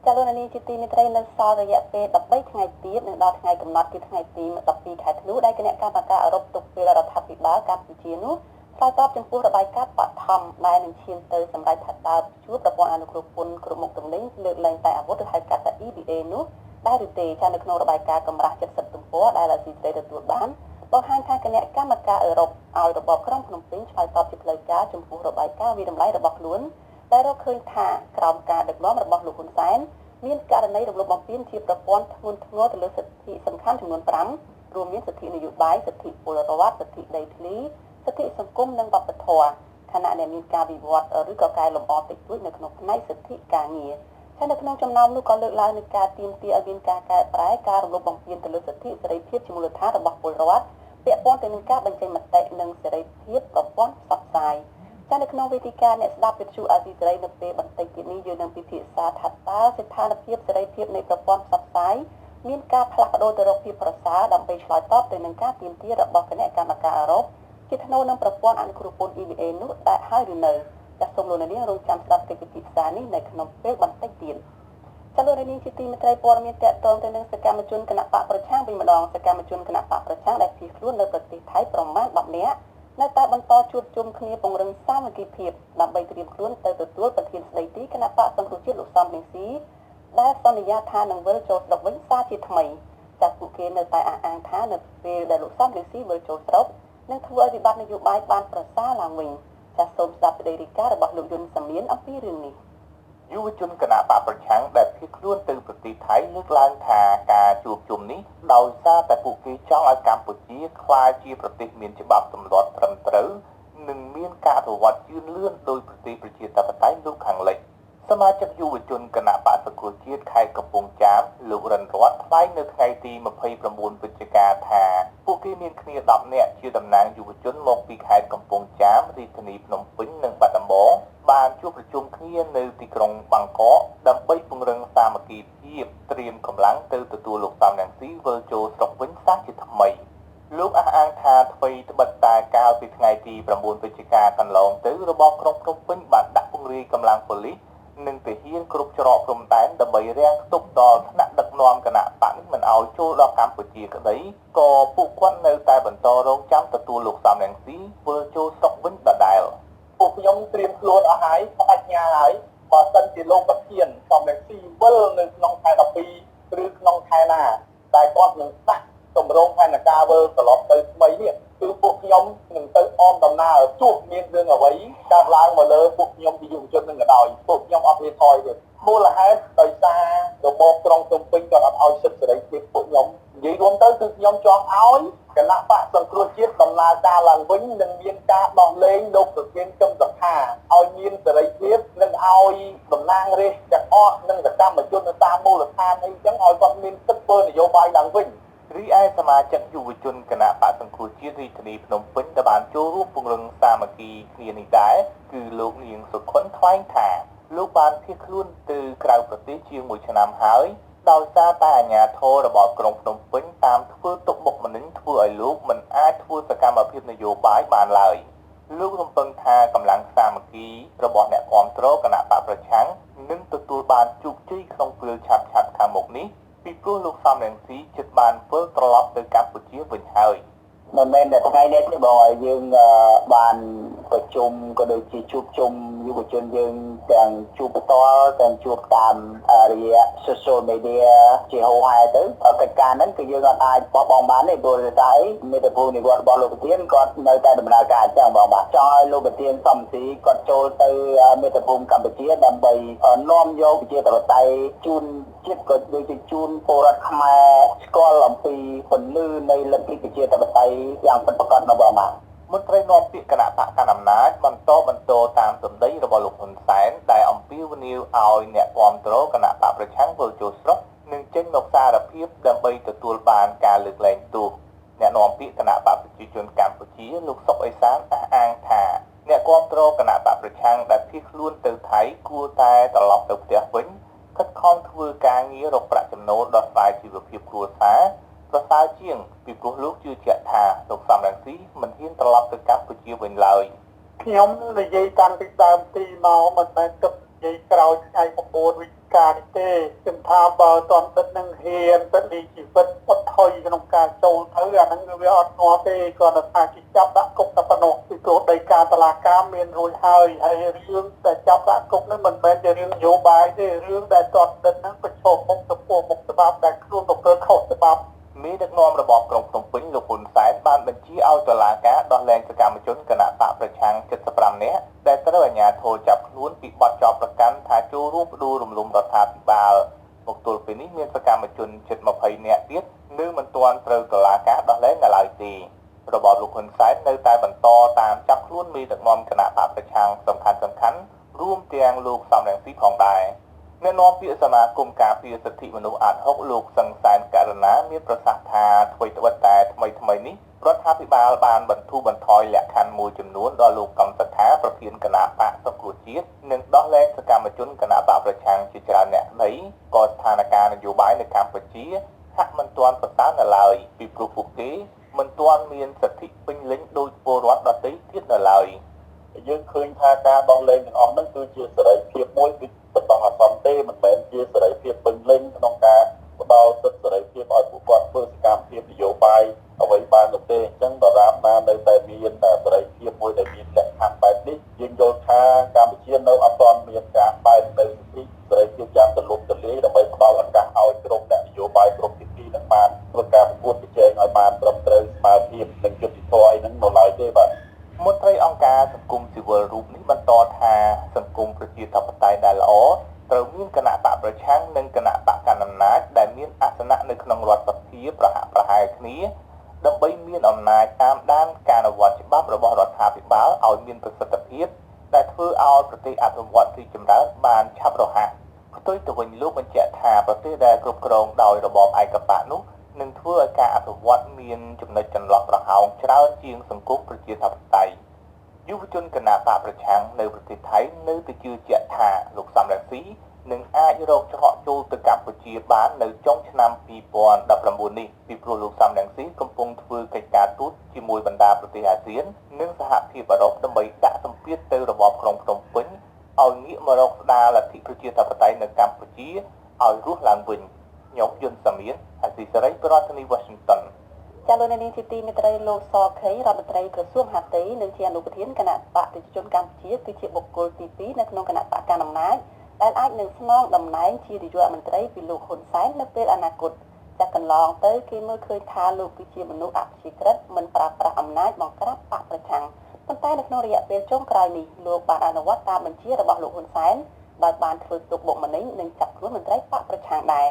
ចាលោកនាងជាទីមេត្រីនៅសល់រយៈពេល13ថ្ងៃទៀតនឹងដល់ថ្ងៃកំណត់គឺថ្ងៃទី12ខែធ្នូដែលគណៈកម្មការអឺរ៉ុបទុកពេលរដ្ឋាភិបាលកម្ពុជានោះឆ្លើយតបចំពោះរបាយការណ៍បឋមដែលនឹងឈានទៅសម្រាប់ថាតើជួបប្រព័ន្ធអនុគ្រោះពន្ធគ្រប់មុខទំនិញលើកលែងតែអាវុធឬហៅកាត់ថា EBA នោះដែរឬទេចានៅក្នុងរបាយការណ៍កម្រាស់70ទំព័រដែលអាស៊ីសេរីទទួលបានបង្ហាញថាគណៈកម្មការអឺរ៉ុបឲ្យរបបក្រុងភ្នំពេញឆ្លើយតបជាផ្លូវការចំពោះរបាយការណ៍វិតម្លៃរបស់ខ្លួនដែលរកឃើញថាក្រោមការដឹកនាំរបស់លោកហ៊ុនសែនមានករណីរំលោភបំពានជាប្រព័ន្ធធ្ងន់ធ្ងរទៅលើសិទ្ធិសំខាន់ចំនួន5រួមមានសិទ្ធិនយោបាយសិទ្ធិពលរដ្ឋសិទ្ធិដីធ្លីសិទ្ធិសង្គមនិងវប្បធម៌ខណៈដែលមានការវិវត្តឬក៏កែលម្អតិចតួចនៅក្នុងផ្នែកសិទ្ធិការងារហើយនៅក្នុងចំណោមនោះក៏លើកឡើងនឹងការទាមទារឲ្យមានការកែប្រែការរំលោភបំពានទៅលើសិទ្ធិសេរីភាពជាមូលដ្ឋានរបស់ពលរដ្ឋពាក់ព័ន្ធទៅនឹងការបញ្ចេញមតិនិងសេរីភាពប្រព័ន្ធផ្សព្វផ្សាយចានៅក្នុងវេទិកាអ្នកស្ដាប់វិទ្យុអាស៊ីសេរីនៅពេលបន្តិចទៀតនេះយើងនឹងពិភាក្សាថាតើស្ថានភាពសេរីភាពនៃប្រព័ន្ធផ្សព្វផ្សាយមានការផ្លាស់ប្ដូរទៅរកភាពប្រសើរដើម្បីឆ្លើយតបទៅនឹងការទាមទាររបស់គណៈកម្មការអឺរ៉ុបជាថ្នូរនឹងប្រព័ន្ធអនុគ្រោះពន្ធ EBA នោះដែលហើយឬនៅចាសសូមលោកនាងរងចាំស្ដាប់កិច្ចពិភាក្សានេះនៅក្នុងពេលបន្តិចទៀតចាលោកនាងជាទីមេត្រីព័ត៌មានតកតងទៅនឹងសកម្មជនគណៈបកប្រឆាំងវិញម្ដងសកម្មជនគណៈបកប្រឆាំងដែលភៀសខ្លួននៅប្រទេសថៃប្រមាណ10នាក់នៅតែបន្តជួបជុំគ្នាពង្រឹងសាមគ្គីភាពដើម្បីត្រៀមខ្លួនទៅទទួលប្រធានស្ដីទីគណៈបកសង្គ្រោះជាតិលោកសំរងស៊ី ដែលសន្យាថានឹងវិលចូលស្រុកវិញសារជាថ្មីចាស់ពួកគេនៅតែអះអាងថានៅពេលដែលលោកសំរងស៊ីវិលចូលស្រុកនឹងធ្វើឲ្យវិបត្តិនយោបាយបានប្រសើរឡើងវិញចាស់សូមស្ដាប់សេចក្តីរាយការណ៍របស់លោកយុនសាមៀនអំពីរឿងនេះយុវជនគណៈបកប្រឆាំងដែលភៀសខ្លួនទៅប្រទេសថៃលើកឡើងថាការជួបជុំនេះដោយសារតែពួកគេចង់ឲ្យកម្ពុជាក្លាយជាប្រទេសមានច្បាប់ទម្លាប់ត្រឹមត្រូវនិងមានការអនុវត្តជឿនលឿនដោយប្រទេសប្រជាធិបតេយ្យលោកខាងលិចសមាជិកយុវជនគណៈបកសង្គ្រោះជាតិខេត្តកំពង់ចាមលោករិនរតថ្លែងនៅថ្ងៃទី29វិច្ឆិកាថាពួកគេមានគ្នា10នាក់ជាតំណាងយុវជនមកពីខេត្តកំពង់ចាមរាជធានីភ្នំពេញនិងបាត់ដំបងបានជួបប្រជុំគ្នានៅទីក្រុងបាងកកដើម្បីពង្រឹងសាមគ្គីភាពត្រៀមកម្លាំងទៅទទួលលោកសំរងស៊ីវិលចូលស្រុកវិញសាជាថ្មីលោកអះអាងថាអ្វីត្បិតតែកាលពីថ្ងៃទី9វិច្ឆិកាកន្លងទៅរបបក្រុងភ្នំពេញបានដាក់ពង្រាយកម្លាំងប៉ូលីសនិងទាហានគ្រប់ច្រកព្រំដែនដើម្បីរាំងស្ទប់ដល់ថ្នាក់ដឹកនាំគណៈបកនេះមិនឲ្យចូលដល់កម្ពុជាក្តីក៏ពួកគាត់នៅតែបន្តរងចាំទទួលលោកសំរងស៊ីវិលចូលស្រុកវិញដដែលពួកខ្ញុំត្រៀមខ្លួនអស់ហើយបដិញ្ញាហើយបើសិនជាលោកប្រធានសំរងស៊ីវិលនៅក្នុងខែ12ឬក្នុងខែណាតែគាត់នឹងដាក់ទម្រង់ផែនការវិលត្រឡប់ទៅថ្មីនេះគឺពួកខ្ញុំនឹងទៅអមដំណើរជួបមានរឿងអ្វីកើតឡើងមកលើពួកខ្ញុំជាយុវជននឹងក៏ដោយពួកខ្ញុំអត់មានថយទេមូលហេតុដោយសាររបបក្រុងភ្នំពេញគាត់អត់ឲ្យសិទ្ធិសេរីភាពពួកខ្ញុំនិយាយរួមទៅគឺខ្ញុំចង់ឲ្យគណៈបកសង្គ្រោះជាតិដំណើរការឡើងវិញនិងមានការដោះលែងលោកប្រធានគឹមសុខាឲ្យមានសេរីភាពនិងឲ្យតំណាងរាស្ត្រទាំងអស់និងសកម្មជននៅតាមមូលដ្ឋានអីចឹងឲ្យគាត់មានសិទ្ធិធ្វើនយោបាយឡើងវិញរីឯសមាជិកយុវជនគណៈបកសង្គ្រោះជាតិរាជធានីភ្នំពេញដែលបានចូលរួមពង្រឹងសាមគ្គីគ្នានេះដែរគឺលោកនាងសុខុនថ្លែងថាលោកបានភៀសខ្លួនទៅក្រៅប្រទេសជាង1ឆ្នាំហើយដោយសារតែអាជ្ញាធររបស់ក្រុងភ្នំពេញតាមធ្វើទុកបុកម្នេញធ្វើឲ្យលោកមិនអាចធ្វើសកម្មភាពនយោបាយបានឡើយលោករំពឹងថាកម្លាំងសាមគ្គីរបស់អ្នកគាំទ្រគណៈបកប្រឆាំងនឹងទទួលបានជោគជ័យក្នុងពេលឆាប់ៗខាងមុខនេះពីព្រោះលោកសំរងស៊ីជិតបានវិលត្រឡប់ទៅកម្ពុជាវិញហើយមិនមែនតែថ្ងៃនេះទេបងយើងបានប្រជុំក៏ដូចជាជួបជុំយុវជនយើងទាំងជួបផ្ទាល់ទាំងជួបតាមរយៈ social media ជាហូរហែទៅកិច្ចការហ្នឹងគឺយើងអាចបោះបង់បានទេព្រោះតែមេត្តាភូមិនិវត្តរបស់លោកប្រធានគាត់នៅតែដំណើរការអញ្ចឹងបងបាទចង់ឲ្យលោកប្រធានសំស៊ីគាត់ចូលទៅមេត្តាភូមិកម្ពុជាដើម្បីនាំយកប្រជាធិបតេយ្យជូនជាតិក៏ដូចជាជូនពលរដ្ឋខ្មែរស្គាល់អំពីពន្លឺនៃលទ្ធិប្រជាធិបតេយ្យយ៉ាងពិតប្រាកដនៅបងបាទមន្ត្រីនាំពាក្យគណៈបកកណ្ដាលអំណាចបន្តតាមសម្ដីរបស់លោកហ៊ុនសែនដែលអំពាវនាវឲ្យអ្នកគាំទ្រគណៈបកប្រឆាំងវិលចូលស្រុកនិងចេញមកសារភាពដើម្បីទទួលបានការលើកលែងទោសអ្នកនាំពាក្យគណៈបកប្រជាជនកម្ពុជាលោកសុកអេសានអះអាងថាអ្នកគាំទ្រគណៈបកប្រឆាំងដែលភៀសខ្លួនទៅថៃគួរតែត្រឡប់ទៅផ្ទះវិញខិតខំធ្វើការងាររកប្រាក់ចំណូលដោះស្រាយជីវភាពគ្រួសារប្រសើរជាងពីព្រោះលោកជឿជាក់ថាលោកសំរងស៊ីមិនហ៊ានត្រឡប់ទៅកម្ពុជាវិញឡើយខ្ញុំនិយាយតាំងពីដើមទីមកមិនមែនគិតនិយាយក្រោយថ្ងៃ9វិច្ឆិកានេះទេខ្ញុំថាបើតន់ទឹកនឹងហ៊ានទៅពីជីវិតអត់ថយក្នុងការចូលទៅអាហ្នឹងវាអត់ងាប់ទេគាត់ថាគេចាប់ដាក់គុកតែប៉ុណ្ណោះពីព្រោះដីកាតុលាការមានរួចហើយរឿងតែចាប់ដាក់គុកនេះមិនមែនជារឿងនយោបាយទេរឿងដែលតន់ទឹកហ្នឹងប្រឈមមុខចំពោះមុខច្បាប់ដែលខ្លួនប្រព្រឹត្តខុសច្បាប់មេដឹកនាំរបបក្រុងភ្នំពេញលោកហ៊ុនសែនបានបញ្ជាឲ្យតុលាការដោះលែងសកម្មជនគណៈបកប្រឆាំង75នាក់ដែលត្រូវអាជ្ញាធរចាប់ខ្លួនពីបទចោទប្រកាន់ថាចូលរួមផ្ដួលរំលំរដ្ឋាភិបាលមកទល់ពេលនេះមានសកម្មជនជិត20នាក់ទៀតនៅមិនទាន់ត្រូវតុលាការដោះលែងនៅឡើយទេរបបលោកហ៊ុនសែននៅតែបន្តតាមចាប់ខ្លួនមេដឹកនាំគណៈបកប្រឆាំងសំខាន់រួមទាំងលោកសំរងស៊ីផងដែរអ្នកនាំពាក្យសមាគមការពារសិទ្ធិមនុស្សអាត6លោកសង្សានករណាមានប្រសាសន៍ថាអ្វីត្បិតតែថ្មីនេះរដ្ឋាភិបាលបានបន្ធូរបន្ថយលក្ខខណ្ឌមួយចំនួនដល់លោកកំសថាប្រធានគណៈបកសង្គ្រោះជាតិនិងដោះលែងសកម្មជនគណៈបកប្រឆាំងជាច្រើនអ្នកក្តីក៏ស្ថានភាពនយោបាយនៅកម្ពុជាហាក់មិនទាន់ប្រសើរនៅឡើយពីព្រោះពួកគេមិនទាន់មានសិទ្ធិពេញលេញដោយពលរដ្ឋដទៃទៀតនៅឡើយយើងឃើញថាការដោះលែងទាំងអស់នោះគឺជាសេរីភាពមួយគឺបន្តអាសន្នទេមិនមែនជាសេរីភាពពេញលេញក្នុងការផ្ដល់សិទ្ធិសេរីភាពឲ្យពួកគាត់ធ្វើសកម្មភាពនយោបាយអ្វីបាននោះទេអញ្ចឹងដរាបណានៅតែមានសេរីភាពមួយដែលមានលក្ខខណ្ឌបែបនេះយើងយល់ថាកម្ពុជានៅអត់ទាន់មានការបែបនៅសិទ្ធិសេរីភាពយ៉ាងទូលំទូលាយដើម្បី ភាពប្រហាក់ប្រហែលគ្នាដើម្បីមានអំណាចតាមដានការអនុវត្តច្បាប់របស់រដ្ឋាភិបាលឲ្យមានប្រសិទ្ធភាពដែលធ្វើឲ្យប្រទេសអភិវឌ្ឍរីកចម្រើនបានឆាប់រហ័សផ្ទុយទៅវិញលោកបញ្ជាក់ថាប្រទេសដែលគ្រប់គ្រងដោយរបបឯកបកនោះនឹងធ្វើឲ្យការអភិវឌ្ឍមានចំណុចចន្លោះប្រហោងច្រើនជាងសង្គមប្រជាធិបតេយ្យយុវជនគណបកប្រឆាំងនៅប្រទេសថៃនៅតែជឿជាក់ថាលោកសំរងស៊ីនឹងអាចរកច្រកចូលទៅកម្ពុជាបាននៅចុងឆ្នាំ2019នេះពីព្រោះលោកសំរងស៊ីកំពុងធ្វើកិច្ចការទូតជាមួយបណ្ដាប្រទេសអាស៊ាននិងសហភាពអឺរ៉ុបដើម្បីដាក់សម្ពាធទៅរបបក្រុងភ្នំពេញឲ្យងាកមករកស្ដារលទ្ធិប្រជាធិបតេយ្យនៅកម្ពុជាឲ្យរស់ឡើងវិញខ្ញុំយុនសាមៀនអាស៊ីសេរីប្រធានាធិបតី Washington ចាលោកនាងជាទីមេត្រីលោកសខេរដ្ឋមន្ត្រីក្រសួងមហាផ្ទៃនិងជាអនុប្រធានគណៈបកប្រជាជនកម្ពុជាគឺជាបុគ្គលទី2នៅក្នុងគណៈបកកណ្ដាលអំណាចដែលអាចនឹងស្នងតំណែងជានាយករដ្ឋមន្ត្រីពីលោកហ៊ុនសែននៅពេលអនាគតចាកន្លងទៅគេមើលឃើញថាលោកគឺជាមនុស្សអព្យាក្រឹតមិនប្រើប្រាស់អំណាចបង្ក្រាបបកប្រឆាំងប៉ុន្តែនៅក្នុងរយៈពេលចុងក្រោយនេះលោកបានអនុវត្តតាមបញ្ជារបស់លោកហ៊ុនសែនដោយបានធ្វើទុកបុកម្នេញនិងចាប់ខ្លួនមន្ត្រីបកប្រឆាំងដែរ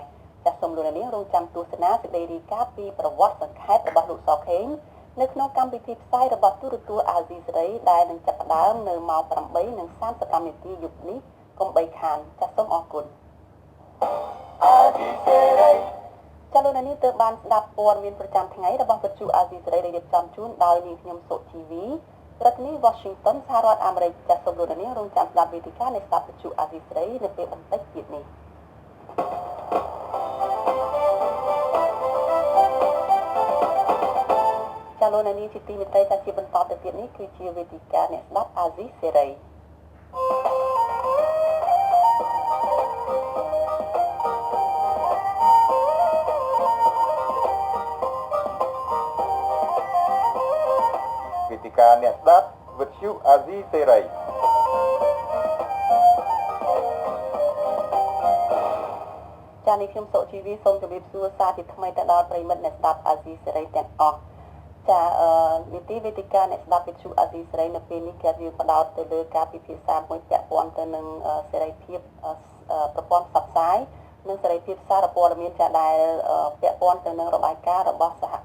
ចាសសូមលោកនាងរងចាំទស្សនាសេចក្តីរាយការណ៍ពីប្រវត្តិសង្ខេបរបស់លោកសខេងនៅក្នុងកម្មវិធីផ្សាយរបស់ទូរទស្សន៍អាស៊ីសេរីដែលនឹងចាប់ផ្ដើមនៅម៉ោង 8:35 នាទីយប់នេះកុំបីខានចាសសូមអរគុណអាស៊ីសេរីចាលោកនាងទើបបានស្ដាប់ព័ត៌មានប្រចាំថ្ងៃរបស់វិទ្យុអាស៊ីសេរីដែលរៀបចំជូនដោយនាងខ្ញុំសុជីវីរដ្ឋធានី Washington សហរដ្ឋអាមេរិកចាសសូមលោកនាងរងចាំស្ដាប់វេទិកានៃស្ដាប់វិទ្យុអាស៊ីសេរីនៅពេលបន្តិចទៀតនេះចាលោកនាងជាទីមេត្រីចាជាបន្តទៅទៀតនេះគឺជាវេទិកាអ្នកស្ដាប់អាស៊ីសេរីវេទិកាអ្នកស្ដាប់វិទ្យុអាស៊ីសេរីចានេះខ្ញុំសុជីវីសូមជម្រាបសួរសាជាថ្មីទៅដល់ប្រិមិត្តអ្នកស្ដាប់អាស៊ីសេរីទាំងអស់ចានីតិវេទិកាអ្នកស្ដាប់វិទ្យុអាស៊ីសេរីនៅពេលនេះគេយើងផ្ដោតទៅលើការពិភាក្សាមួយពាក់ព័ន្ធទៅនឹងសេរីភាពប្រព័ន្ធផ្សព្វផ្សាយនិងសេរីភាពសារព័ត៌មានចាដែលពាក់ព័ន្ធទៅនឹងរបាយការណ៍របស់សហគ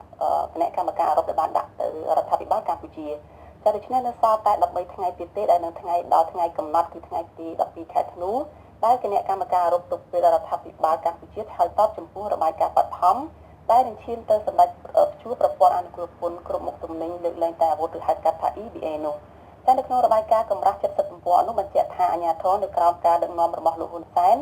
ណៈកម្មការអឺរ៉ុបដែលបានដាក់ទៅរដ្ឋាភិបាលកម្ពុជាចាដូច្នេះនៅសល់តែ13ថ្ងៃទៀតទេដែលនឹងថ្ងៃដល់ថ្ងៃកំណត់គឺថ្ងៃទី12ខែធ្នូដែលគណៈកម្មការអឺរ៉ុបទុកពេលរដ្ឋាភិបាលកម្ពុជាឆ្លើយតបចំពោះរបាយការណ៍បឋមដែលនឹងឈានទៅសម្ដេចព្យួរប្រព័ន្ធអនុគ្រោះពន្ធគ្រប់មុខទំនិញលើកលែងតែអាវុធឬហៅកាត់ថា EBA នោះតែនៅក្នុងរបាយការណ៍កម្រាស់70ទំព័រនោះបញ្ជាក់ថាអាជ្ញាធរនៅក្រោមការដឹកនាំរបស់លោកហ៊ុនសែន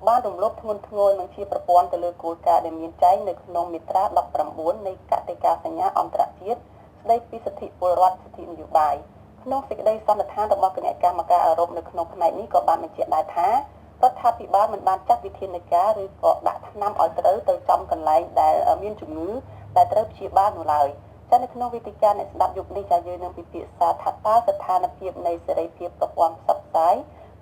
បានរំលោភធ្ងន់ធ្ងរនឹងជាប្រព័ន្ធទៅលើគោលការណ៍ដែលមានចែងនៅក្នុងមាត្រា19នៃកតិកាសញ្ញាអន្តរជាតិស្តីពីសិទ្ធិពលរដ្ឋសិទ្ធិនយោបាយក្នុងសេចក្តីសន្និដ្ឋានរបស់គណៈកម្មការអឺរ៉ុបនៅក្នុងផ្នែកនេះក៏បានបញ្ជាក់ដែរថារដ្ឋាភិបាលមិនបានចាត់វិធានការឬក៏ដាក់ថ្នាំឲ្យត្រូវទៅចំកន្លែងដែលមានជំងឺដែលត្រូវព្យាបាលនោះឡើយចានៅក្នុងវេទិកាអ្នកស្ដាប់យុគនេះចាយើងនឹងពិភាក្សាថាតើស្ថានភាពនៃសេរីភាពប្រព័ន្ធផ្សព្វផ្សាយ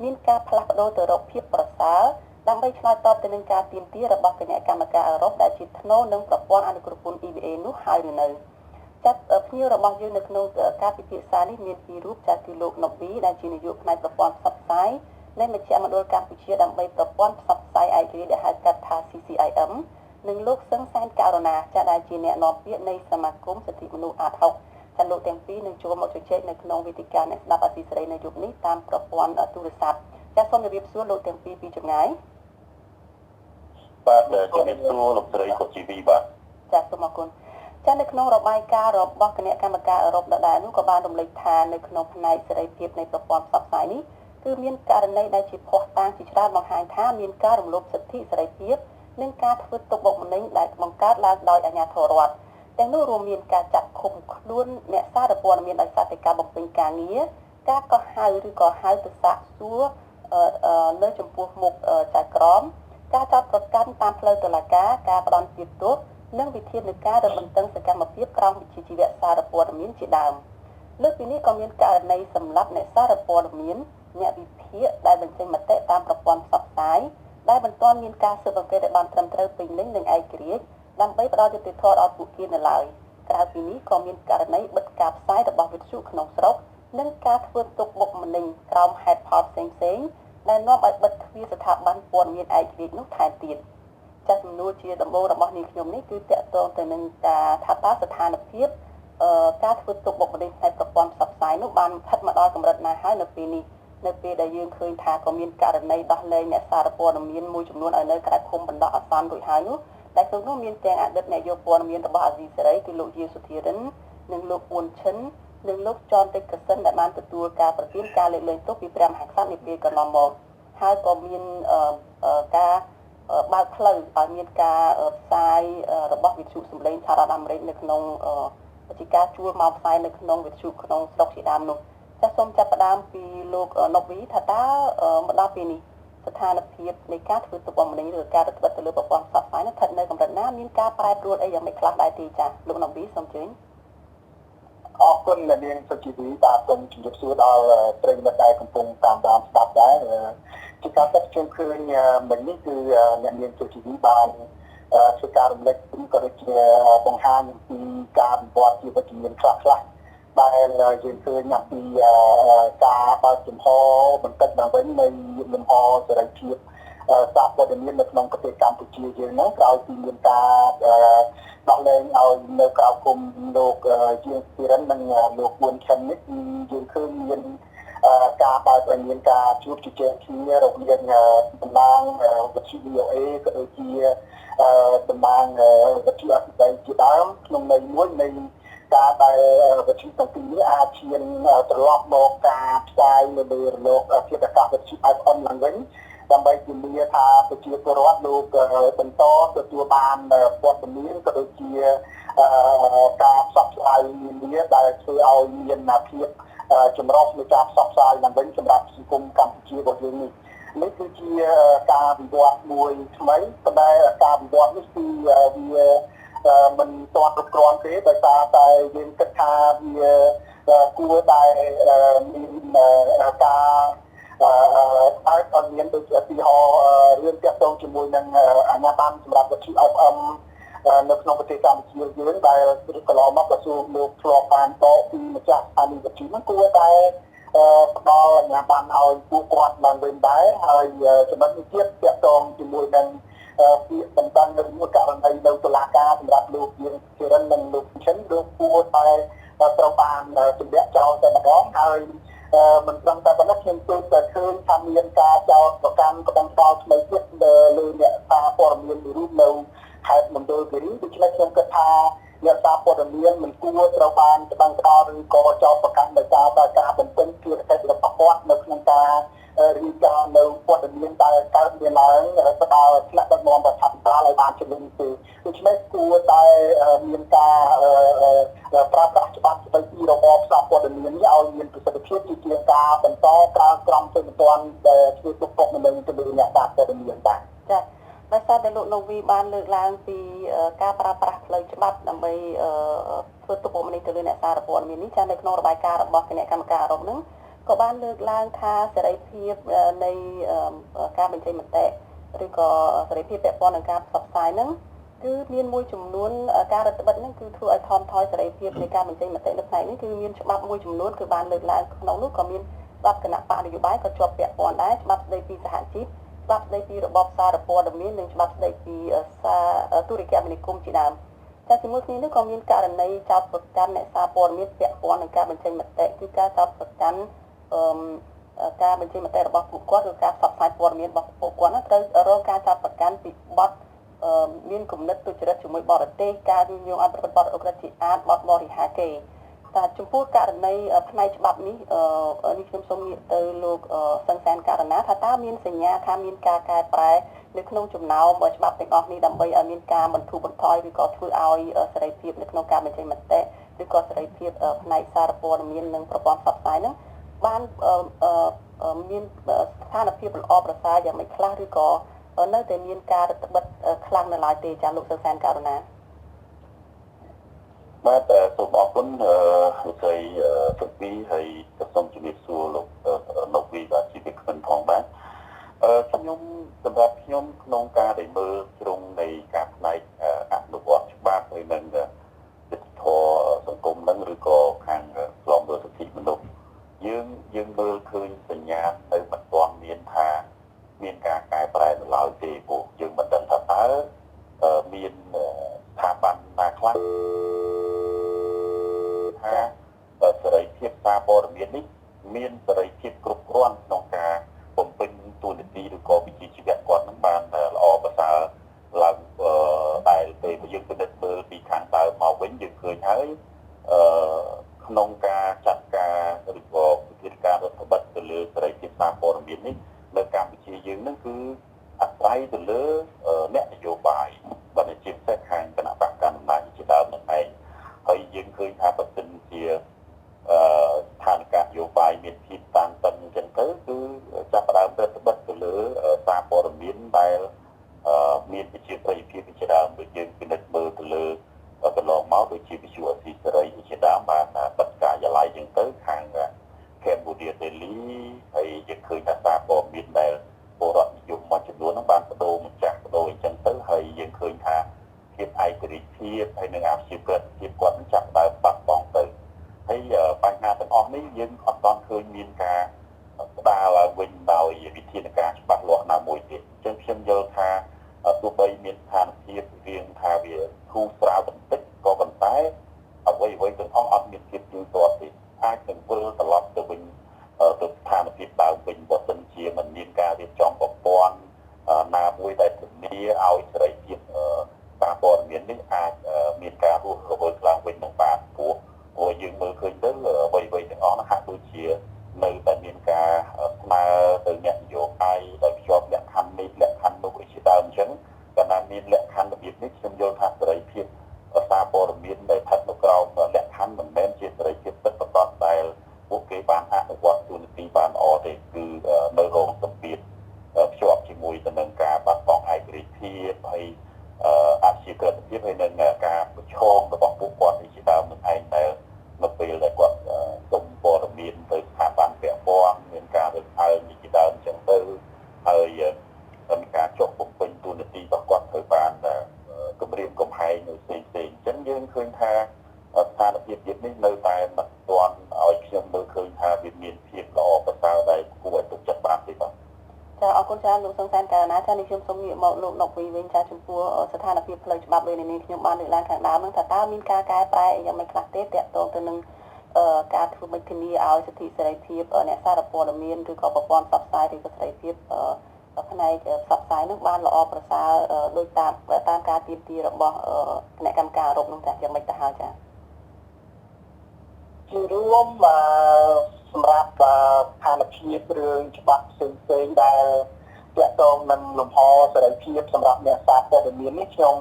មានការផ្លាស់ប្ដូរទៅរកភាពប្រសើរដើម្បីឆ្លើយតបទៅនឹងការទាមទាររបស់គណៈកម្មការអឺរ៉ុបដែលជាថ្នូរនឹងប្រព័ន្ធអនុគ្រោះពន្ធ EBA នោះហើយឬនៅចាត់ភ្ញៀវរបស់យើងនៅក្នុងការពិភាក្សានេះមានពីររូបចាគឺលោកណូវីដែលជានាយកផ្នែកប្រព័ន្ធផ្សព្វផ្សាយនៃមជ្ឈមណ្ឌលកម្ពុជាដើម្បីប្រព័ន្ធផ្សព្វផ្សាយឯករាជ្យដែលហៅកាត់ថា CCIM និងលោកសឹងសែនករណាចាដែលជាអ្នកនាំពាក្យនៃសមាគមសិទ្ធិមនុស្សអាត6ចាលោកទាំងពីរនឹងចូលមកជជែកនៅក្នុងវេទិកាអ្នកស្ដាប់អាស៊ីសេរីនៅយប់នេះតាមប្រព័ន្ធទូរស័ព្ទចាសូមជម្រាបសួរលោកទាំងពីរពីចម្ងាយបាទជំរាបសួរលោកស្រីសុជីវីបាទចាសូមអរគុណចានៅក្នុងរបាយការណ៍របស់គណៈកម្មការអឺរ៉ុបដដែលនោះក៏បានរំលេចថានៅក្នុងផ្នែកសេរីភាពនៃប្រព័ន្ធផ្សព្វផ្សាយនេះគឺមានករណីដែលជាភ័ស្តុតាងជាច្រើនបង្ហាញថាមានការរំលោភសិទ្ធិសេរីភាពនិងការធ្វើទុកបុកម្នេញដែលបង្កើតឡើងដោយអាជ្ញាធររដ្ឋទាំងនោះរួមមានការចាត់ឃុំខ្លួនអ្នកសារព័ត៌មានដោយសារតែការបំពេញការងារការកោះហៅឬក៏ហៅទៅសាកសួរនៅចំពោះមុខចៅក្រមការចោទប្រកាន់តាមផ្លូវតុលាការការផ្ដន់ទាបទោសនិងវិធានការរំបន្ទឹងសកម្មភាពក្រមវិជ្ជាជីវៈសារព័ត៌មានជាដើមលើសពីនេះក៏មានករណីសម្លាប់អ្នកសារព័ត៌មានអ្នកវិភាគដែលបញ្ចេញមតិតាមប្រព័ន្ធផ្សព្វផ្សាយដែលមិនទាន់មានការស៊ើបអង្កេតឲ្យបានត្រឹមត្រូវពេញលេញនិងឯករាជ្យដើម្បីផ្ដល់យុត្តិធម៌ដល់ពួកគេនៅឡើយក្រៅពីនេះក៏មានករណីបិទការផ្សាយរបស់វិទ្យុក្នុងស្រុកនិងការធ្វើទុកបុកម្នេញក្រោមហេតុផលផ្សេងៗដែលនាំឲ្យបិទទ្វារស្ថាប័នព័ត៌មានឯករាជ្យនោះថែមទៀត ចាស់សំណួរជាដំបូងរបស់នាងខ្ញុំនេះគឺតកតងទៅនឹងការថាតើស្ថានភាពការធ្វើទុកបុកម្នេញផ្នែកប្រព័ន្ធផ្សព្វផ្សាយនោះបានស្ថិតមកដល់កម្រិតណាហើយនៅពេលនេះនៅពេលដែលយើងឃើញថាក៏មានករណីដោះលែងអ្នកសារព័ត៌មានមួយចំនួនឲ្យនៅក្រៅឃុំបណ្ដោះអាសន្នរួចហើយនោះដែលក្នុងនោះមានទាំងអតីតនាយកព័ត៌មានរបស់អាស៊ីសេរីគឺលោកយាសុធារិននិងលោកអ៊ុនឈិននិងលោកចនតិចកសិនដែលបានទទួលការប្រទានការលើកលែងទោសពីព្រះមហាក្សត្រនាពេលកន្លងមកហើយក៏មានការបើកផ្លូវឲ្យមានការផ្សាយរបស់វិទ្យុសម្លេងសហរដ្ឋអាមេរិកនៅក្នុងជាការជួលមកផ្សាយនៅក្នុងវិទ្យុក្នុងស្រុកជាដើមនោះចាសសូមចាប់ផ្ដើមពីលោកណូវីថាតើមកដល់ពេលនេះស្ថានភាពនៃការធ្វើទុកបុកម្នេញឬការរដ្ឋបិទទៅលើប្រព័ន្ធផ្សព្វផ្សាយនោះស្ថិតនៅកម្រិតណាមានការប្រែប្រួលអីយ៉ាងម៉េចខ្លះដែរទេចាលោកណូវីសូមជឿអរគុណអ្នកនាងសុជីវីបាទសូមជម្រាបសួរដល់ប្រិយមិត្តដែលកំពុងតាមដានស្ដាប់ដែរជាការចាត់ជុំឃើញមិញនេះគឺអ្នកនាងសុជីវីបានធ្វើការរំលឹកពីក៏ដូចជាបង្ហាញពីការវិវត្តជាវិជ្ជមានខ្លះៗដែលយើងឃើញអំពីការបើកចំហបន្តិចឡើងវិញនៃលំហសេរីភាពសារព័ត៌មាននៅក្នុងប្រទេសកម្ពុជាយើងហ្នឹងក្រោយពីមានការដោះលែងឲ្យនៅក្រៅគុំលោកជាទីរិននិងលោកប៊ុនឈិននេះយើងឃើញមានការបើកឲ្យមានការជួបជជែកគ្នារវាងតំណាងវិទ្យុ VOA ក៏ដូចជាតំណាងវិទ្យុអសិរ័យជាដើមក្នុងន័យមួយនៃការដែលវិទ្យុទាំងពីរនេះអាចឈានត្រឡប់មកការផ្សាយនៅលើរលកធាតុអាកាសវិទ្យុ FM ឡើងវិញដើម្បីជំនាញថាប្រជាពលរដ្ឋលោកបន្តទទួលបានព័ត៌មានក៏ដូចជាការផ្សព្វផ្សាយនាដែលធ្វើឲ្យមានភាពចម្រុះនៃការផ្សព្វផ្សាយឡើងវិញសម្រាប់សង្គមកម្ពុជារបស់យើងនេះគឺជាការវិវត្តមួយថ្មីប៉ុន្តែការវិវត្តនេះគឺវាមិនទាន់គ្រប់គ្រាន់ទេដោយសារតែយើងគិតថាវាគួរតែមានការឲ្យមានដូចជាឧទាហរណ៍រឿងទាក់ទងជាមួយនឹងអាជ្ញាប័ណ្ណសម្រាប់វិទ្យុ FM នៅក្នុងប្រទេសកម្ពុជាយើងដែលកន្លងមកក្រសួងលោកធ្លាប់បានតបពីម្ចាស់ស្ថានីយ៍វិទ្យុហ្នឹងគួរតែផ្ដល់អាជ្ញាប័ណ្ណឲ្យពួកគាត់ឡើងវិញដែរហើយចំណុចនេះទៀតទាក់ទងជាមួយនឹងពាក្យបណ្ដឹងនៅមួយករណីនៅតុលាការសម្រាប់លោកយានធីរិននិងលោកឈិនលោកគួរតែត្រូវបានទម្លាក់ចោលតែម្ដងហើយមិនត្រឹមតែប៉ុណ្ណោះខ្ញុំទើបតែឃើញថាមានការចោទប្រកាន់ក្បង់ផ្ដាល់ថ្មីទៀតលើអ្នកសារព័ត៌មានមួយរូបនៅខេត្តមណ្ឌលគិរីដូច្នេះខ្ញុំគិតថាអ្នកសារព័ត៌មានមិនគួរត្រូវបានក្បង់ផ្ដាល់ឬក៏ចោទប្រកាន់ដោយសារតែការបំពេញភារកិច្ចរបស់គាត់នៅក្នុងការរីកានៅព័ត៌មានដែលកើតមានឡើងទៅដល់ថ្នាក់ដឹកនាំរដ្ឋាភិបាលឲ្យបានជំរុញទេដូច្នេះគួរតែមានការប្រើប្រាស់ច្បាប់ស្តីពីរបបសារព័ត៌មាននេះឲ្យមានប្រសិទ្ធភាពជាជាងការបន្តការក្រមទៅមិនទាន់ដែលធ្វើទុកបុកម្នេញទៅលើអ្នកសារព័ត៌មានបាទចា៎ដោយសារតែលោកណូវីបានលើកឡើងពីការប្រើប្រាស់ផ្លូវច្បាប់ដើម្បីធ្វើទុកបុកម្នេញទៅលើអ្នកសារព័ត៌មាននេះចា៎នៅក្នុងរបាយការណ៍របស់គណៈកម្មការអឺរ៉ុបហ្នឹងក៏បានលើកឡើងថាសេរីភាពនៃការបញ្ចេញមតិឬក៏សេរីភាពពាក់ព័ន្ធនឹងការផ្សព្វផ្សាយហ្នឹងគឺមានមួយចំនួនការរដ្ឋបិទហ្នឹងគឺធ្វើឲ្យថមថយសេរីភាពនៃការបញ្ចេញមតិនៅផ្នែកនេះគឺមានច្បាប់មួយចំនួនគឺបានលើកឡើងក្នុងនោះក៏មានច្បាប់គណៈបកនយោបាយក៏ជាប់ពាក់ព័ន្ធដែរច្បាប់ស្តីពីសហជីពច្បាប់ស្តីពីរបបសារព័ត៌មាននិងច្បាប់ស្តីពីទូរគមនាគមន៍ជាដើមតែជាមួយគ្នានេះក៏មានករណីចោទប្រកាន់អ្នកសារព័ត៌មានពាក់ព័ន្ធនឹងការបញ្ចេញមតិគឺការចោទប្រកាន់ការបញ្ចេញមតិរបស់ពួកគាត់ឬការផ្សព្វផ្សាយព័ត៌មានរបស់ពួកគាត់នោះត្រូវរងការចោទប្រកាន់ពីបទមានគំនិតទុច្ចរិតជាមួយបរទេសការញុះញង់អន្តរជាតិបទអក្រិតជាអាតបទបរិហាគេតែចំពោះករណីផ្នែកច្បាប់នេះនេះខ្ញុំសូមងាកទៅលោកសង្សានករណាថាតើមានសញ្ញាថាមានការកែប្រែនៅក្នុងចំណោមច្បាប់ទាំងអស់នេះដើម្បីឲ្យមានការបន្ធូរបន្ថយឬក៏ធ្វើឲ្យសេរីភាពនៅក្នុងការបញ្ចេញមតិឬក៏សេរីភាពផ្នែកសារព័ត៌មាននិងប្រព័ន្ធផ្សព្វផ្សាយហ្នឹងបានមានស្ថានភាពល្អប្រសើរយ៉ាងម៉េចខ្លះឬក៏នៅតែមានការរដ្ឋបិទខ្លាំងនៅឡើយទេចាលោកសង្សានករណាបាទសូមអរគុណលោកស្រីសុភីហើយសូមជម្រាបសួរលោកណូវីបាទជាវិក្កាមផងបាទខ្ញុំសម្រាប់ខ្ញុំក្នុងការដែលមើលជ្រុងនៃការផ្នែកអនុវត្តច្បាប់ហើយនឹងវិទ្យាធម៌សង្គមនឹងឬក៏ខាងស្លំមើលសិទ្ធិមនុស្សយើងមើលឃើញសញ្ញានៅមិនទាន់មានថាមានការកែប្រែនៅឡើយទេពួកយើងមិនដឹងថាតើ ខ្លះថាសេរីភាពសារព័ត៌មាននេះមានសេរីភាពគ្រប់គ្រាន់ក្នុងការបំពេញតួនាទីឬក៏វិជ្ជាជីវៈគាត់នឹងបានល្អប្រសើរឡើងដែលពេលយើងពិនិត្យមើលពីខាងដើមមកវិញយើងឃើញហើយក្នុងការចាត់ការឬក៏វិធានការរដ្ឋបတ်ទៅលើសេរីភាពសារព័ត៌មាននេះនៅកម្ពុជាយើងនឹងគឺអាស្រ័យទៅលើអ្នកនយោបាយបើជាពិសេសខាងគណៈបកកណ្ដាលជាដើមនឹងឯងហើយយើងឃើញថាប្រសិនជាស្ថានភាពនយោបាយមានភាពតានតឹងអញ្ចឹងទៅគឺចាប់ផ្ដើមរដ្ឋបတ်ទៅលើសារព័ត៌មានដែលមានប្រជាប្រិយភាពជាដើមដូចយើងពិនិត្យមើលទៅលើកន្លងមកដូចជាវិទ្យុអស៊ីសេរីជាដើមបានបិទការិយាល័យអញ្ចឹងទៅខាង Cambodia Daily ហើយយើងឃើញថាសារព័ត៌មានដែលពលរដ្ឋនិយមមួយចំនួនហ្នឹងបានបដូរម្ចាស់បដូរអញ្ចឹងទៅហើយយើងឃើញថាភាពឯករាជ្យភាពហើយនឹងអាជីវកម្មភាពគាត់នឹងចាប់ដើមបាត់បង់ទៅហើយបញ្ហាទាំងអស់នេះយើងអត់ទាន់ឃើញមានការស្ដារឡើងវិញដោយវិធានការច្បាស់លាស់ណាមួយទៀតអញ្ចឹងខ្ញុំយល់ថាទោះបីមានស្ថានភាពរៀងថាវាធូរស្រាលបន្តិចក៏ប៉ុន្តែអ្វីទាំងអស់អត់មានភាពយូរទាត់ទេអាចនឹងវិលត្រឡប់ទៅវិញទៅស្ថានភាពដើមវិញបើសិនជាមិនមានការរៀបចំប្រព័ន្ធណាមួយដែលធានាឲ្យសេរីភាពសារព័ត៌មាននេះអាចមានការរស់រវើកឡើងវិញនឹងបានព្រោះយើងមើលឃើញទៅអ្វីទាំងអស់នោះហាក់ដូចជានៅតែមានការស្នើទៅអ្នកនយោបាយដោយភ្ជាប់លក្ខខណ្ឌនេះលក្ខខណ្ឌនោះជាដើមអញ្ចឹងកាលណាមានលក្ខខណ្ឌរបៀបនេះខ្ញុំយល់ថាសេរីភាពសារព័ត៌មានដែលស្ថិតនៅក្រោមលក្ខខណ្ឌមិនមែនជាសេរីភាពពិតប្រាកដដែលពួកគេបានអនុវត្តទូនាទីបានល្អទេគឺនៅរងសម្ពាធភ្ជាប់ជាមួយទៅនឹងការបាត់បង់ឯករាជ្យភាពហើយអភិជាក្រិតភាពហើយនឹងការប្រឈមរបស់ពួកគាត់ជាដើមនឹងឯងដែលនៅពេលដែលគាត់សុំព័ត៌មានទៅស្ថាប័នពាក់ព័ន្ធមានការរើសអើងជាដើមអញ្ចឹងទៅហើយមានការចុះបំពេញទូនាទីរបស់គាត់ត្រូវបានគម្រាមកំហែងនៅផ្សេងៗអញ្ចឹងយើងឃើញថាស្ថានភាពនេះនៅតែមិនទាន់ឲ្យខ្ញុំមើលឃើញថាវាមានភាពល្អប្រសើរដែលគួរឲ្យទុកចិត្តបានទេបាទចាអរគុណច្រើនលោកសង្សានករណាចានេះខ្ញុំសូមងាកមកលោកណុកវីវិញចាចំពោះស្ថានភាពផ្លូវច្បាប់ដូចនេះខ្ញុំបានលើកឡើងខាងដើមហ្នឹងថាតើមានការកែប្រែយ៉ាងម៉េចខ្លះទេទាក់ទងទៅនឹងការធ្វើមិនធានាឲ្យសិទ្ធិសេរីភាពអ្នកសារព័ត៌មានឬក៏ប្រព័ន្ធផ្សព្វផ្សាយឬក៏សេរីភាពផ្នែកផ្សព្វផ្សាយនឹងបានល្អប្រសើរដោយតាមការទាមទាររបស់គណៈកម្មការអឺរ៉ុបនោះចាយ៉ាងម៉េចទៅហើយចាជារួមសម្រាប់ស្ថានភាពរឿងច្បាប់ផ្សេងៗដែលទាក់ទងនឹងលំហសេរីភាពសម្រាប់អ្នកសារព័ត៌មាននេះខ្ញុំ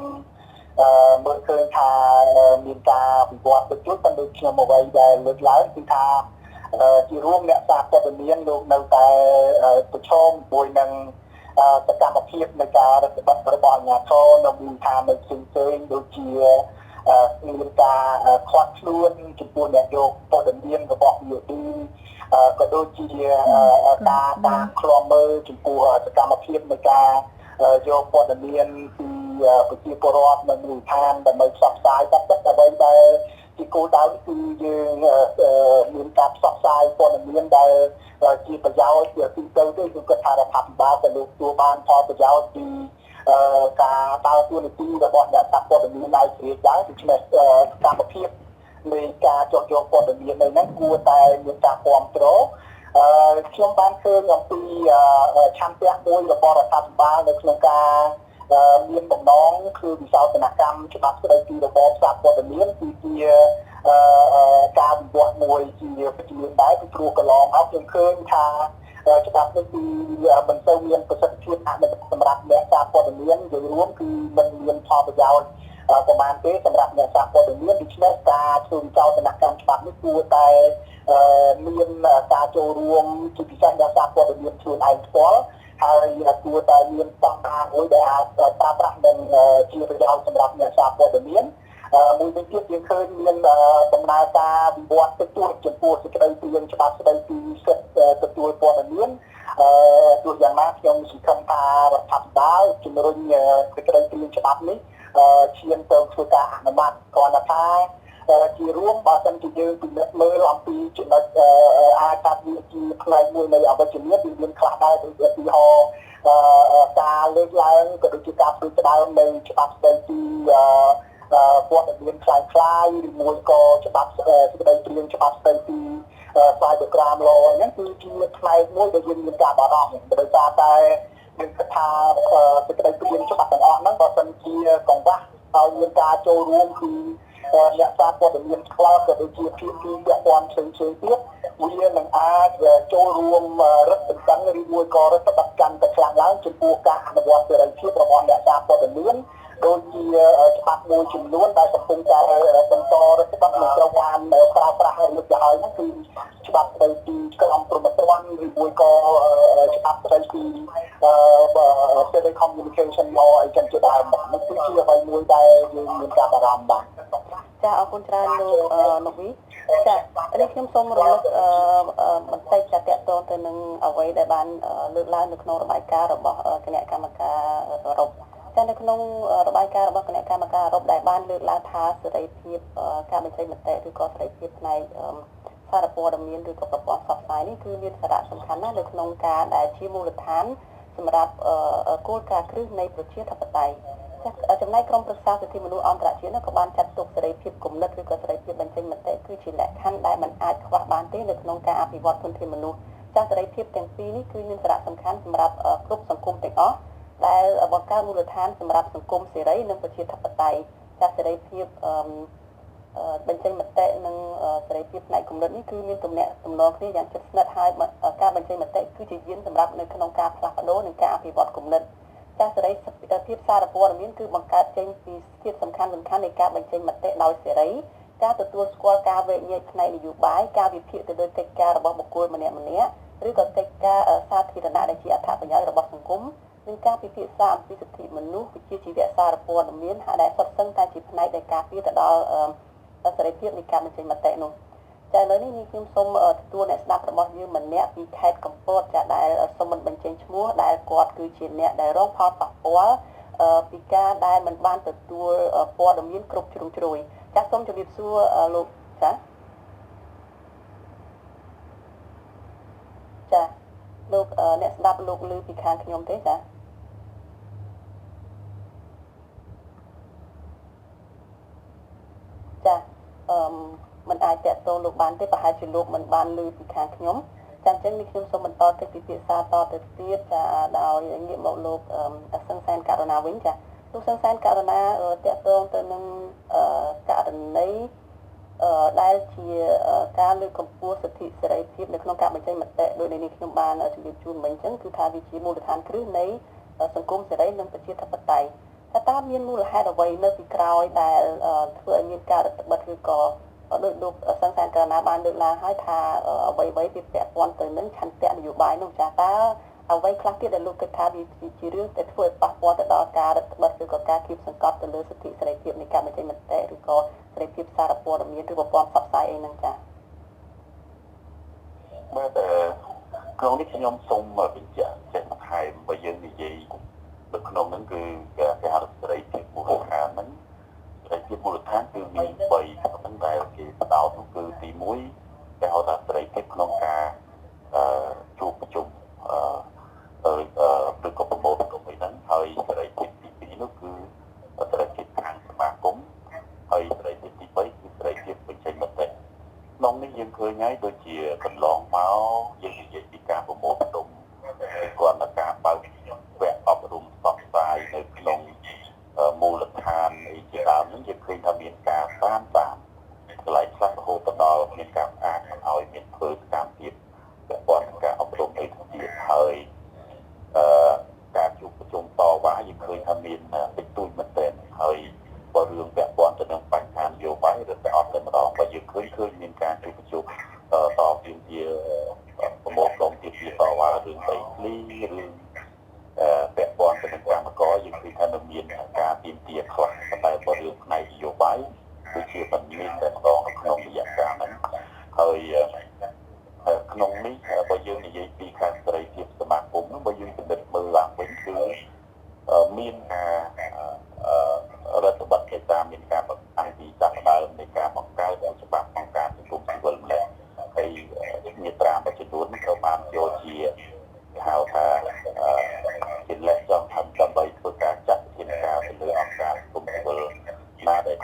មើលឃើញថាមានការវិវត្តទៅជួយប៉ុន្តែខ្ញុំអ្វីដែលលើកឡើងគឺថាជារួមអ្នកសារព័ត៌មានលោកនៅតែប្រឈមជាមួយនឹងសកម្មភាពនៃការរដ្ឋបတ်របស់អាជ្ញាធរនៅមូលដ្ឋាននៅផ្សេងៗដូចជាមានការខ្វាត់ខ្លួនចំពោះអ្នកយកព័ត៌មានរបស់ VOD ក៏ដូចជាការតាមឃ្លាំមើលចំពោះសកម្មភាពនៃការយកព័ត៌មានពីប្រជាពលរដ្ឋនៅមូលដ្ឋានដើម្បីផ្សព្វផ្សាយតែពិតអ្វីដែលជាគោលដៅគឺយើងមានការផ្សព្វផ្សាយព័ត៌មានដែលជាប្រយោជន៍ជាទីទៅគឺគិតថារដ្ឋាភិបាលក៏លោកទទួលបានផលប្រយោជន៍ពីការដើរតួនាទីរបស់អ្នកសារព័ត៌មានឲ្យជ្រាបដែរដូច្នេះសកម្មភាពនៃការចុះយកព័ត៌មាននៅហ្នឹងគួរតែមានការគ្រប់គ្រងខ្ញុំបានឃើញអំពីឆន្ទៈមួយរបស់រដ្ឋាភិបាលនៅក្នុងការមានបំណងគឺវិសោធនកម្មច្បាប់ស្តីពីរបបសារព័ត៌មានគឺជាការវិវត្តមួយជាវិជ្ជាដែរពីព្រោះកន្លងមកខ្ញុំឃើញថាច្បាប់នេះគឺមិនសូវមានប្រសិទ្ធភាពសម្រាប់អ្នកសារព័ត៌មានយល់រួមគឺមិនមានផលប្រយោជន៍ប្រមាណទេសម្រាប់អ្នកសារព័ត៌មានដូច្នេះការធ្វើវិសោធនកម្មច្បាប់នេះគួរតែមានការចូលរួមជាពិសេសអ្នកសារព័ត៌មានខ្លួនឯងផ្ទាល់ហើយគួរតែមានស្តង់ដារមួយដែលអាចប្រើប្រាស់និងជាប្រយោជន៍សម្រាប់អ្នកសារព័ត៌មានមួយវិញទៀតយើងឃើញមានដំណើរការវិវត្តទៅចំពោះសេចក្តីព្រាងច្បាប់ស្តីពីសិទ្ធិទទួលព័ត៌មានទោះយ៉ាងណាខ្ញុំសង្ឃឹមថារដ្ឋាភិបាលជំរុញសេចក្តីព្រាងច្បាប់នេះឈានទៅធ្វើការអនុម័តគ្រាន់តែថាជារួមបើសិនជាយើងពិនិត្យមើលអំពីចំណុចអាចថាវាជាផ្នែកមួយនៃអវិជ្ជមានវាមានខ្លះដែរដូចជាឧទាហរណ៍ការលើកឡើងក៏ដូចជាការធ្វើស្ដារនៃច្បាប់ស្តីពី ព័ត៌មានខ្លាំងៗឬមួយក៏ច្បាប់សេចក្តីព្រាងច្បាប់ស្តីពីCybercrime Law ហ្នឹងគឺជាផ្នែកមួយដែលយើងមានការបារម្ភដោយសារតែយើងគិតថាសេចក្តីព្រាងច្បាប់ទាំងអស់ហ្នឹងបើសិនជាកង្វះឲ្យមានការចូលរួមពីអ្នកសារព័ត៌មានខ្លះក៏ដូចជាភាគីពាក់ព័ន្ធផ្សេងៗទៀតវានឹងអាចចូលរួមរឹតបន្តឹងឬមួយក៏រដ្ឋបတ်កម្មទៅខ្លាំងឡើងចំពោះការអនុវត្តសេរីភាពរបស់អ្នកសារព័ត៌មានដូចជាច្បាប់មួយចំនួនដែលកំពុងតែបន្តរដ្ឋបတ်នឹងត្រូវបានប្រើប្រាស់លើកទៅហើយហ្នឹងគឺច្បាប់ស្តីពីក្រមព្រហ្មទណ្ឌឬមួយក៏ច្បាប់ស្តីពីTelecommunication Law អីចឹងជាដើមនេះគឺជាអ្វីមួយដែលយើងមានការបារម្ភបាទចាអរគុណច្រើនលោកលោកវីចានេះខ្ញុំសូមរំលឹកបន្តិចចាតកតងទៅនឹងអ្វីដែលបានលើកឡើងនៅក្នុងរបាយការណ៍របស់គណៈកម្មការអឺរ៉ុបចានៅក្នុងរបាយការណ៍របស់គណៈកម្មការអឺរ៉ុបដែលបានលើកឡើងថាសេរីភាពការបញ្ចេញមតិឬក៏សេរីភាពផ្នែកសារព័ត៌មានឬក៏ប្រព័ន្ធផ្សព្វផ្សាយនេះគឺមានសារៈសំខាន់ណាស់នៅក្នុងការដែលជាមូលដ្ឋានសម្រាប់គោលការណ៍គ្រឹះនៃប្រជាធិបតេយ្យចំណែកក្រុមប្រឹក្សាសិទ្ធិមនុស្សអន្តរជាតិក៏បានចាត់ទុកសេរីភាពគំនិតឬក៏សេរីភាពបញ្ចេញមតិគឺជាលក្ខខណ្ឌដែលមិនអាចខ្វះបានទេនៅក្នុងការអភិវឌ្ឍធនធានមនុស្សចាសេរីភាពទាំងពីរនេះគឺមានសារៈសំខាន់សម្រាប់គ្រប់សង្គមទាំងអស់ដែលបង្កើតមូលដ្ឋានសម្រាប់សង្គមសេរីនិងប្រជាធិបតេយ្យចាសេរីភាពបញ្ចេញមតិនិងសេរីភាពផ្នែកគំនិតនេះគឺមានទំនាក់ទំនងគ្នាយ៉ាងជិតស្និទ្ធហើយការបញ្ចេញមតិគឺជាយានសម្រាប់នៅក្នុងការផ្លាស់ប្ដូរនិងការអភិវឌ្ឍគំនិតចាសេរីភាពសារព័ត៌មានគឺបង្កើតចេញពីធាតុសំខាន់នៃការបញ្ចេញមតិដោយសេរីការទទួលស្គាល់ការវែកញែកផ្នែកនយោបាយការវិភាគទៅលើកិច្ចការរបស់បុគ្គលម្នាក់ៗឬក៏កិច្ចការសាធារណៈដែលជាអត្ថប្រយោជន៍របស់សង្គមនិងការពិភាក្សាអំពីសិទ្ធិមនុស្សវិជ្ជាជីវៈសារព័ត៌មានដែលសុទ្ធសឹងតែជាផ្នែកនៃការពារទៅដល់សេរីភាពនៃការបញ្ចេញមតិនោះចាឥឡូវនេះខ្ញុំសូមទទួលអ្នកស្ដាប់របស់យើងម្នាក់ពីខេត្តកំពតចាដែលសូមមិនបញ្ចេញឈ្មោះដែលគាត់គឺជាអ្នកដែលរងផលប៉ះពាល់ពីការដែលមិនបានទទួលព័ត៌មានគ្រប់ជ្រុងជ្រោយចាសូមជម្រាបសួរលោកចាលោកអ្នកស្ដាប់លោកឮពីខាងខ្ញុំទេចាមិនអាចតាក់ទងលោកបានទេប្រហែលជាលោកមិនបានឮពីខាងខ្ញុំចាអញ្ចឹងនេះខ្ញុំសូមបន្តទៅពិភាក្សាតទៅទៀតចាដោយងាកមកលោកសឹងសានករណាវិញចាលោកសឹងសានករណាតាក់ទងទៅនឹងករណីដែលជាការលើកកម្ពស់សិទ្ធិសេរីភាពនៅក្នុងការបញ្ចេញមតិដោយនេះខ្ញុំបានជម្រាបជូនមិញអញ្ចឹងគឺថាវាជាមូលដ្ឋានគ្រឹះនៃសង្គមសេរីនិងប្រជាធិបតេយ្យតើមានមូលហេតុអ្វីនៅពីក្រោយដែលធ្វើឲ្យមានការរដ្ឋបិទឬក៏ដោយលោកសង្សានករណាបានលើកឡើងហើយថាអ្វីៗវាពាក់ព័ន្ធទៅនឹងឆន្ទៈនយោបាយនោះចាតើអ្វីខ្លះទៀតដែលលោកគិតថាវាជារឿងដែលធ្វើឲ្យប៉ះពាល់ទៅដល់ការរដ្ឋបិទឬក៏ការគៀបសង្កត់ទៅលើសិទ្ធិសេរីភាពនៃការបញ្ចេញមតិឬក៏សេរីភាពសារព័ត៌មានឬប្រព័ន្ធផ្សព្វផ្សាយអីហ្នឹងចាបាទក្នុងនេះខ្ញុំសូមបញ្ជាក់ចេះបន្ថែមបើយើងនិយាយនៅក្នុងហ្នឹងគឺគេហៅសេរីភាពមូលដ្ឋានហ្នឹងសេរីភាពមូលដ្ឋានគឺមាន3ហ្នឹងដែលគេបដោតនោះគឺទី1គេហៅថាសេរីភាពក្នុងការជួបប្រជុំឬក៏ប្រមូលផ្តុំអីហ្នឹងហើយសេរីភាពទី2នោះគឺសេរីភាពខាងសមាគមហើយសេរីភាពទី3គឺសេរីភាពបញ្ចេញមតិក្នុងនេះយើងឃើញហើយដូចជាកន្លងមកយើងនិយាយពីការប្រមូលផ្តុំគាត់នៅការបើកវគ្គអប់រំផ្សព្វផ្សាយនៅក្នុងមូលដ្ឋានអីជាដើមហ្នឹងយើងឃើញថាមានការតានកន្លែងខ្លះរហូតដល់មានការផ្អាកឲ្យមានធ្វើសកម្មភាពពាក់ព័ន្ធនឹងការអប់រំអីទៀតហើយការជួបប្រជុំតវ៉ាយើងឃើញថាមានតិចតួចមែនទែនហើយបើរឿងពាក់ព័ន្ធទៅនឹងបញ្ហានយោបាយឬតែអត់តែម្ដងបើយើងឃើញមានការជួបប្រជុំតពីជាប្រមូលផ្តុំជាតវ៉ារឿងដីធ្លីឬពាក់ព័ន្ធទៅនឹងកម្មករយើងឃើញថាមានការទាមទារខ្លះតែបើរឿងផ្នែកនយោបាយគឺជាមិនមានតែម្ដងក្នុងរយៈកាលហ្នឹងហើយក្នុងនេះបើយើងនិយាយពីខាងសេរីភាពសមាគមនោះបើយើងពិនិត្យមើលឡើងវិញគឺមានការរដ្ឋបတ်គេតាមមានការបង្ហាញពីចាប់ផ្ដើមនៃការបង្កើតច្បាប់បង្ការសង្គមស៊ីវិលម្លេះហើយមាត្រាមួយចំនួននេះក៏បានយកជាហៅថាជាលេខចង់ធ្វើដើម្បីធ្វើការចាត់វិធានការទៅលើអង្គការសង្គមស៊ីវិលណាដែល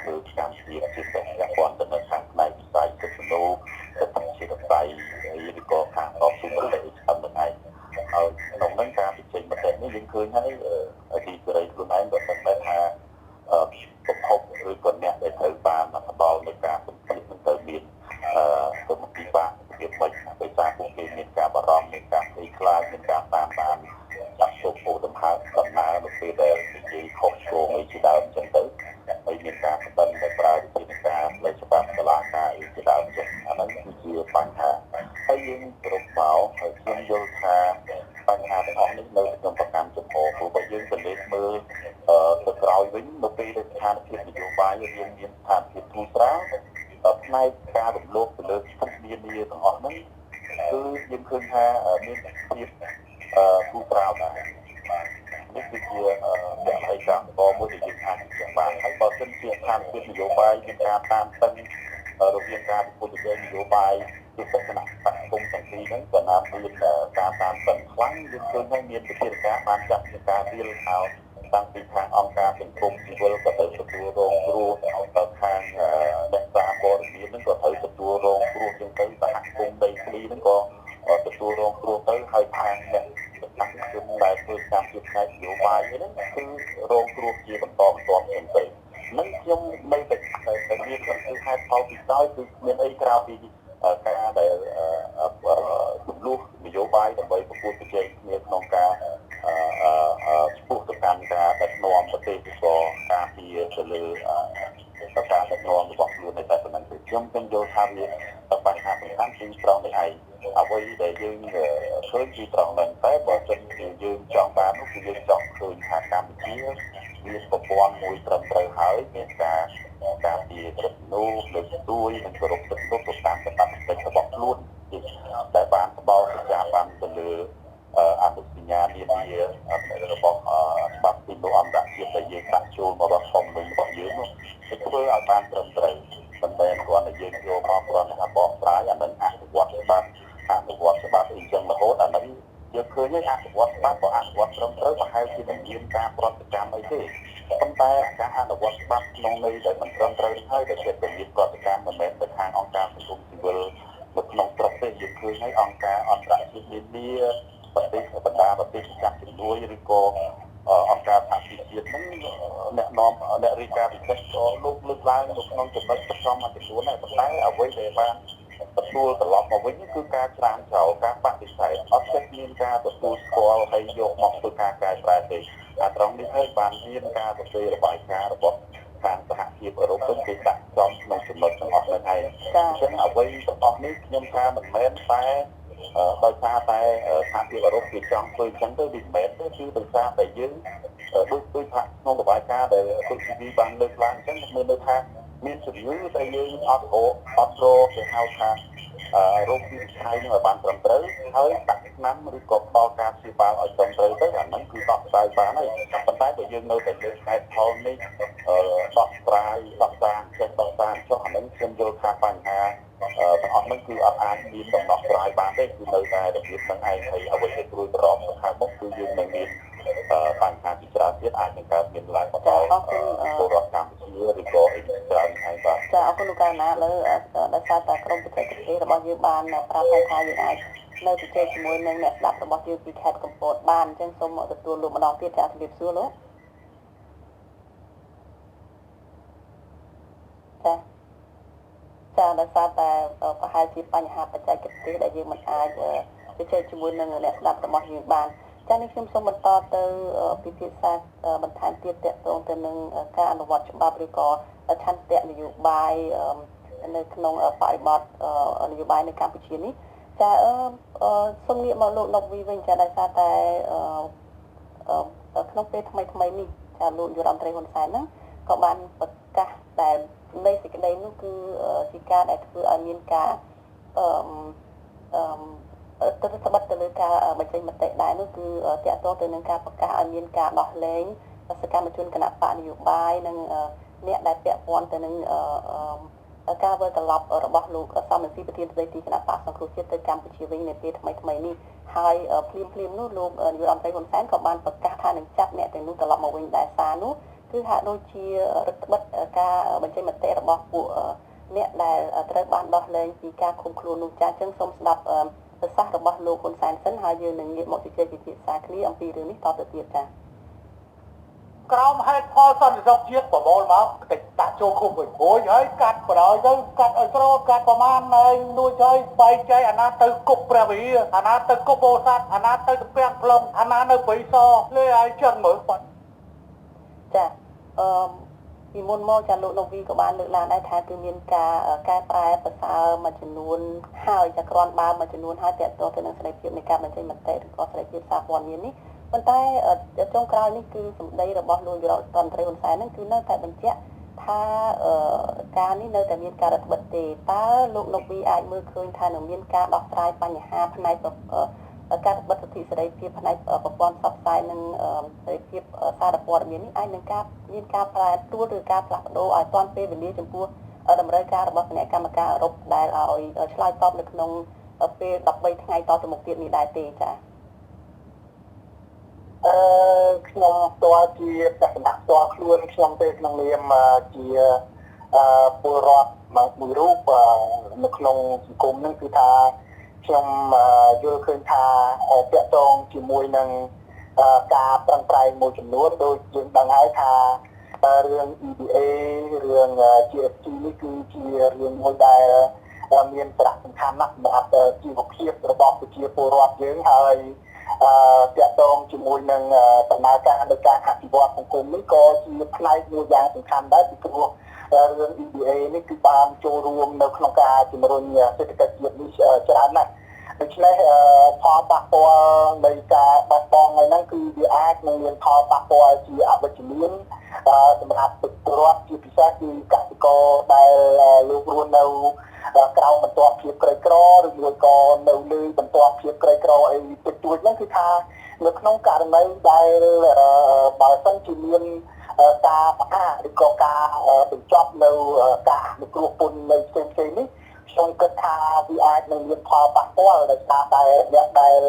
ផ្នែកការរំលោភទៅលើសិទ្ធិនានាទាំងអស់ហ្នឹងគឺយើងឃើញថាមានភាពគូប្រៅដែរនេះគឺជាលក្ខណៈកម្មមួយដែលយើងអាចជាបានហើយបើសិនជាស្ថានភាពនយោបាយមានការតាមតឹងរវាងការប្រគល់ប្រជែងនយោបាយគឺទស្សនៈសង្គមទាំងពីរហ្នឹងក៏ណាមានការតាមតឹងខ្លាំងយើងឃើញថាមានវិធានការបានចាត់ជាការរៀលហោតាំងពីខាងអង្គការសង្គមស៊ីវិលក៏ទៅទទួលរងគ្រោះទៅខាងអ្នកសារព័ត៌មានហ្នឹងក៏ត្រូវទទួលរងគ្រោះជាងទៅសហគមន៍ដីធ្លីហ្នឹងក៏ទទួលរងគ្រោះទៅហើយខាងអ្នកសហគមន៍ដែលធ្វើកម្មជាផ្នែកនយោបាយហ្នឹងគឺរងគ្រោះជាបន្តបន្ទាប់ទៅនឹងខ្ញុំនៅតែមានគឺហេតុផលពីក្រោយគឺមានអីក្រៅពីការដែលចំនួននយោបាយដើម្បីប្រកួតប្រជែងគ្នាក្នុងការឈ្មោះទៅកាន់ការដឹកនាំប្រទេសក៏ការពីទៅលើការដឹកនាំរបស់ខ្លួនតែប៉ុណ្ណឹងខ្ញុំយល់ថាវាបញ្ហាសំខាន់គឺត្រង់នេះឯងអ្វីដែលយើងឃើញគឺត្រង់ហ្នឹងតែបើសិនជាយើងចង់បាននោះគឺយើងចង់ឃើញថាកម្ពុជាមានប្រព័ន្ធមួយត្រឹមត្រូវហើយមានការពីរដ្ឋនូលើកស្ទួយនិងគោរពសិទ្ធិមនុស្សទៅតាមកាតព្វកិច្ចរបស់ខ្លួនដែលបានផ្ដល់សេចក្ដីបានទៅលើអនុសញ្ញានានារបស់ច្បាប់ពីលោកអន្តរជាតិដែលយើងដាក់ចូលមកដល់ក្នុងរបស់យើងនោះគឺធ្វើឲ្យបានត្រឹមត្រូវមិនមែនគ្រាន់តែយើងយកមកគ្រាន់តែបកស្រាយអានឹងអនុវត្តច្បាប់អីចឹងរហូតអានឹងយើងឃើញហើយអនុវត្តច្បាប់ក៏អនុវត្តត្រឹមត្រូវប្រហែលជាមិនមានការប្រតិកម្មអីទេប៉ុន្តែការអនុវត្តច្បាប់ក្នុងន័យដែលមិនត្រឹមត្រូវនេះហើយដែលជាមានប្រតិកម្មមិនមែនទៅខាងអង្គការសង្គមស៊ីវិលនៅក្នុងស្រុកទេយើងឃើញហើយអង្គការអន្តរជាតិនានាប្រទេសបណ្ដាប្រទេសចាស់ជំនួយឬក៏អង្គការសហជីវជាតិហ្នឹងអ្នកនាំអ្នករាយការណ៍ពិសេសក៏លោកលើកឡើងនៅក្នុងចំណុចប្រឆាំងមួយចំនួនដែរប៉ុន្តែអ្វីដែលបានទទួលត្រឡប់មកវិញគឺការច្រានចោលការបដិសេធអត់ចេះមានការទទួលស្គាល់ហើយយកមកធ្វើការកែប្រែទេអាត្រង់នេះហើយបានមានការសរសេររបាយការណ៍របស់ខាងសហភាពអឺរ៉ុបគេដាក់ចំក្នុងចំណុចទាំងអស់នោះហើយអញ្ចឹងអ្វីទាំងអស់នេះខ្ញុំថាមិនមែនតែដោយសារតែសហភាពអឺរ៉ុបគេចង់ធ្វើអញ្ចឹងទៅវាមិនមែនទេគឺដោយសារតែយើងដូចថាក្នុងរបាយការណ៍ដែលគុណជីវីបានលើកឡើងអញ្ចឹងមើលនៅថាមានជំងឺតែយើងអត់រកគេហៅថារោគវិនិច្ឆ័យនឹងឲ្យបានត្រឹមត្រូវហើយដាក់ថ្នាំឬក៏ផ្ដល់ការព្យាបាលឲ្យត្រឹមត្រូវទៅអាហ្នឹងគឺដោះស្រាយបានហើយប៉ុន្តែបើយើងនៅតែលើកហេតុផលនេះដោះស្រាយចុះអាហ្នឹងខ្ញុំយល់ថាបញ្ហាទាំងអស់ហ្នឹងគឺអត់អាចមានដំណោះស្រាយបានទេគឺនៅតែរបៀបហ្នឹងឯងហើយអ្វីដែលព្រួយបារម្ភទៅខាងមុខគឺយើងនឹងមានបញ្ហាជាច្រើនទៀតអាចនឹងកើតមានឡើងបន្តពលរដ្ឋកម្ពុជាឬក៏អីច្រើនហើយបាទចាអរគុណលោកកាណាលើដោយសារតែក្រុមប្រតិបត្តិរបស់យើងបានប្រាប់ថាយើងអាចនៅជជែកជាមួយនឹងអ្នកស្ដាប់របស់យើងពីខេត្តកំពតបានអញ្ចឹងសូមទទួលលោកម្ដងទៀតចាជំរាបសួរលោកចាដោយសារតែប្រហែលជាបញ្ហាបច្ចេកទេសដែលយើងមិនអាចជជែកជាមួយនឹងអ្នកស្ដាប់របស់យើងបានចា៎នេះខ្ញុំសូមបន្តទៅពិភាក្សាបន្ថែមទៀតទាក់ទងទៅនឹងការអនុវត្តច្បាប់ឬក៏ឆន្ទៈនយោបាយនៅក្នុងបរិបទនយោបាយនៅកម្ពុជានេះចាសូមងាកមកលោកនុកវីវិញចាដោយសារតែក្នុងពេលថ្មីនេះចាលោកយុរដ្ឋមន្ត្រីហ៊ុនសែនហ្នឹងក៏បានប្រកាសតែនៃសេចក្តីនោះគឺជាការដែលធ្វើឲ្យមានការទៅស្បិតទៅលើការបញ្ចេញមតិដែរនោះគឺតាក់ទងទៅនឹងការប្រកាសឲ្យមានការដោះលែងសកម្មជនគណៈបកនយោបាយនិងអ្នកដែលពាក់ព័ន្ធទៅនឹងការវិលត្រឡប់របស់លោកសំរងស៊ីប្រធានស្ដីទីគណៈបកសង្គ្រោះជាតិទៅកម្ពុជាវិញនៅពេលថ្មីនេះហើយភ្លាមនោះលោកនាយករដ្ឋមន្ត្រីហ៊ុនសែនក៏បានប្រកាសថានឹងចាប់អ្នកទាំងនោះត្រឡប់មកវិញដែរសារនោះគឺហាក់ដូចជារដ្ឋបិទការបញ្ចេញមតិរបស់ពួកអ្នកដែលត្រូវបានដោះលែងពីការឃុំខ្លួននោះចាអញ្ចឹងសូមស្ដាប់ប្រសាសន៍របស់លោកហ៊ុនសែនសិនហើយយើងនឹងងាកមកជជែកពិភាក្សាគ្នាអំពីរឿងនេះតទៅទៀតចាក្រោមហេតុផលសន្តិសុខជាតិប្រមូលមកតិចដាក់ចូលឃុំវិញព្រោះហើយកាត់បដ ாய் ទៅកាត់ឲ្យស្រូតកាត់ប្រមាណហើយនួចហើយបែកចែកអាណាទៅគុកព្រះវិហារអាណាទៅគុកពោធិ៍សាត់អាណាទៅពាំងផ្លុំអាណានៅព្រៃសរលេឲ្យចឹងមើលបាត់ចាពីមុនមកចាលោកលោកវីក៏បានលើកឡើងដែរថាគឺមានការកែប្រែភាសាមួយចំនួនហើយចាក្រាន់បើមួយចំនួនហើយទាក់ទងទៅនឹងសេរីភាពនៃការបញ្ចេញមតិឬក៏សេរីភាពសារព័ត៌មាននេះប៉ុន្តែចុងក្រោយនេះគឺសម្ដីរបស់លោកយុរដ្ឋមន្ត្រីហ៊ុនសែនហ្នឹងគឺនៅតែបញ្ជាក់ថា ថាការនេះនៅតែមានការរដ្ឋបិទទេតើលោកនុកវីអាចមើលឃើញថានឹងមានការដោះស្រាយបញ្ហាផ្នែកការរដ្ឋបិទសិទ្ធិសេរីភាពផ្នែកប្រព័ន្ធផ្សព្វផ្សាយនិងសេរីភាពសារព័ត៌មាននេះអាចនឹងមានការប្រែប្រួលឬការផ្លាស់ប្ដូរឲ្យទាន់ពេលវេលាចំពោះតម្រូវការរបស់គណៈកម្មការអឺរ៉ុបដែលឲ្យឆ្លើយតបនៅក្នុងពេល13ថ្ងៃតទៅមុខទៀតនេះដែរទេចា៎ខ្ញុំផ្ទាល់ជាបច្ចុប្បន្នផ្ទាល់ខ្លួនខ្ញុំទេក្នុងនាមជាពលរដ្ឋមួយរូបនៅក្នុងសង្គមនឹងគឺថាខ្ញុំយល់ឃើញថាតកតងជាមួយនឹងការប្រឹងប្រែងមួយចំនួនដូចយើងដឹងហើយថារឿង EBA រឿង GST នេះគឺជារឿងមួយដែលមានសារៈសំខាន់ណាស់សម្រាប់ជីវភាពរបស់ប្រជាពលរដ្ឋយើងហើយតកតងជាមួយនឹងដំណើរការនៃការអភិវឌ្ឍសង្គមនេះក៏ជាផ្នែកមួយយ៉ាងសំខាន់ដែរពីព្រោះរឿង EBA នេះគឺបានចូលរួមនៅក្នុងការជំរុញសេដ្ឋកិច្ចជាតិនេះច្រើនណាស់ដូច្នេះផលប៉ះពាល់នៃការបាត់បង់ហ្នឹងគឺវាអាចនឹងមានផលប៉ះពាល់ជាអវិជ្ជមានសម្រាប់ពលរដ្ឋជាពិសេសគឺកសិករដែលលោករស់នៅក្រៅបន្ទាប់ភាពក្រីក្រឬមួយក៏នៅលើបន្ទាប់ភាពក្រីក្រអីតិចតួចហ្នឹងគឺថានៅក្នុងករណីដែលបើសិនជាមានការបង្ហាឬក៏ការបញ្ចប់នៅការអនុគ្រោះពន្ធនៅផ្សេងៗនេះខ្ញុំគិតថាវាអាចនឹងមានផលប៉ះពាល់ដោយសារតែអ្នកដែល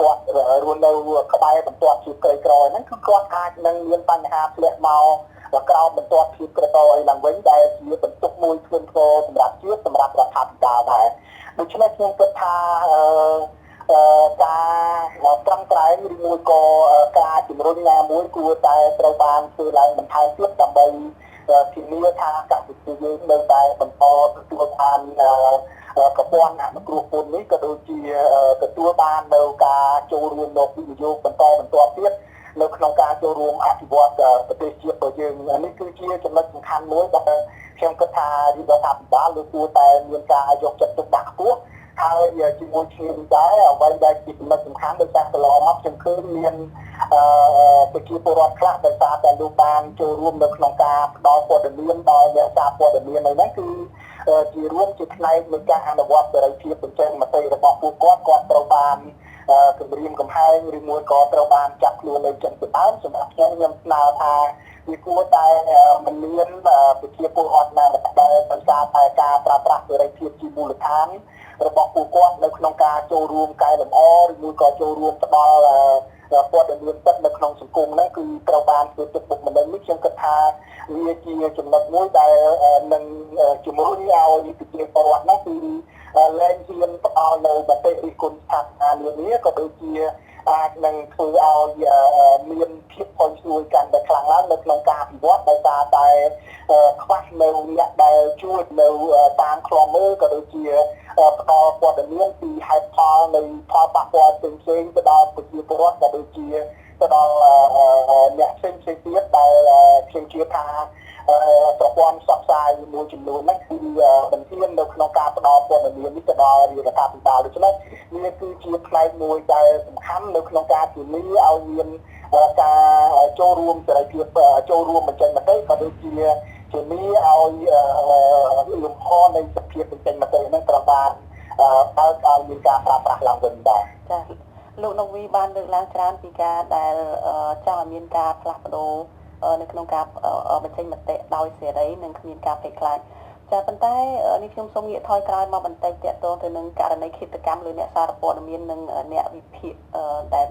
គាត់រស់នៅក្បែរបន្ទាប់ភាពក្រីក្រហ្នឹងគឺគាត់អាចនឹងមានបញ្ហាធ្លាក់មកក្រោមបន្ទាប់ភាពក្រីក្រអីឡើងវិញដែលជាបន្ទុកមួយធ្ងន់ធ្ងរសម្រាប់ជាតិសម្រាប់រដ្ឋាភិបាលដែរដូច្នេះខ្ញុំគិតថាការប្រឹងប្រែងឬមួយក៏ការជំរុញណាមួយគួរតែត្រូវបានធ្វើឡើងបន្ថែមទៀតដើម្បីធានាថាកម្ពុជាយើងនៅតែបន្តទទួលបានប្រព័ន្ធអនុគ្រោះពន្ធនេះក៏ដូចជាទទួលបាននៅការចូលរួមនៅវិនិយោគបន្តទៀតនៅក្នុងការចូលរួមអភិវឌ្ឍប្រទេសជាតិរបស់យើងនេះគឺជាចំណុចសំខាន់មួយដែលខ្ញុំគិតថារដ្ឋាភិបាលលើគួរតែមានការយកចិត្តទុកដាក់ខ្ពស់ហើយជាមួយគ្នានេះដែរអ្វីដែលជាចំណុចសំខាន់ដោយសារកន្លងមកខ្ញុំឃើញមានប្រជាពលរដ្ឋខ្លះដែលថាតែលោកបានចូលរួមនៅក្នុងការផ្ដល់ព័ត៌មានដល់អ្នកសារព័ត៌មានហ្នឹងគឺជារួមជាផ្នែកនៃការអនុវត្តសេរីភាពបញ្ចេញមតិរបស់ពួកគាត់ត្រូវបានគម្រាមកំហែងឬមួយក៏ត្រូវបានចាប់ខ្លួននៅចិនជាដើមសម្រាប់ខ្ញុំស្នើថាវាគួរតែមិនមានប្រជាពលរដ្ឋណាដែលបន្តតែការប្រើប្រាស់សេរីភាពជាមូលដ្ឋានរបស់ពួកគាត់នៅក្នុងការចូលរួមកែលម្អឬមួយក៏ចូលរួមផ្ដល់ព័ត៌មានពិតនៅក្នុងសង្គមហ្នឹងគឺត្រូវបានធ្វើទុកបុកម្នេញនេះខ្ញុំគិតថាវាជាចំណុចមួយដែលនឹងជំរុញឲ្យប្រជាពលរដ្ឋហ្នឹងគឺលែងហ៊ានផ្ដល់នៅមតិរិះគន់ស្ថាប័ននានាក៏ដូចជាអាចនឹងធ្វើឲ្យមានភាពផុយស្រួយកាន់តែខ្លាំងឡើងនៅក្នុងការអភិវឌ្ឍដោយសារតែខ្វះនៅអ្នកដែលជួយនៅតាមខ្លំមើលក៏ដូចជាផ្ដល់ព័ត៌មានពីហេតុផលនៃផលប៉ះពាល់ផ្សេងៗទៅដល់ប្រជាពលរដ្ឋក៏ដូចជាទៅដល់អ្នកផ្សេងទៀតដែលខ្ញុំជឿថាប្រព័ន្ធផ្សព្វផ្សាយមួយចំនួនហ្នឹងគឺបន្ទាននៅក្នុងការផ្ដល់ព័ត៌មាននេះទៅដល់រដ្ឋាភិបាលដូច្នេះវាគឺជាផ្នែកមួយដែលសំខាន់នៅក្នុងការធានាឲ្យមានការចូលរួមសេរីភាពចូលរួមបញ្ចេញមតិក៏ដូចជាធានាឲ្យលំហនៃសភាពបញ្ចេញមតិហ្នឹងត្រូវបានបើកឲ្យមានការប្រើប្រាស់ឡើងវិញដែរចា៎លោកនុកវីបានលើកឡើងច្រើនពីការដែលចង់ឲ្យមានការផ្លាស់ប្ដូរនៅក្នុងការបញ្ចេញមតិដោយសេរីនិងគ្មានការភ័យខ្លាចចាប៉ុន្តែនេះខ្ញុំសូមងាកថយក្រោយមកបន្តិចទាក់ទងទៅនឹងករណីឃាតកម្មលើអ្នកសារព័ត៌មាននិងអ្នកវិភាគដែល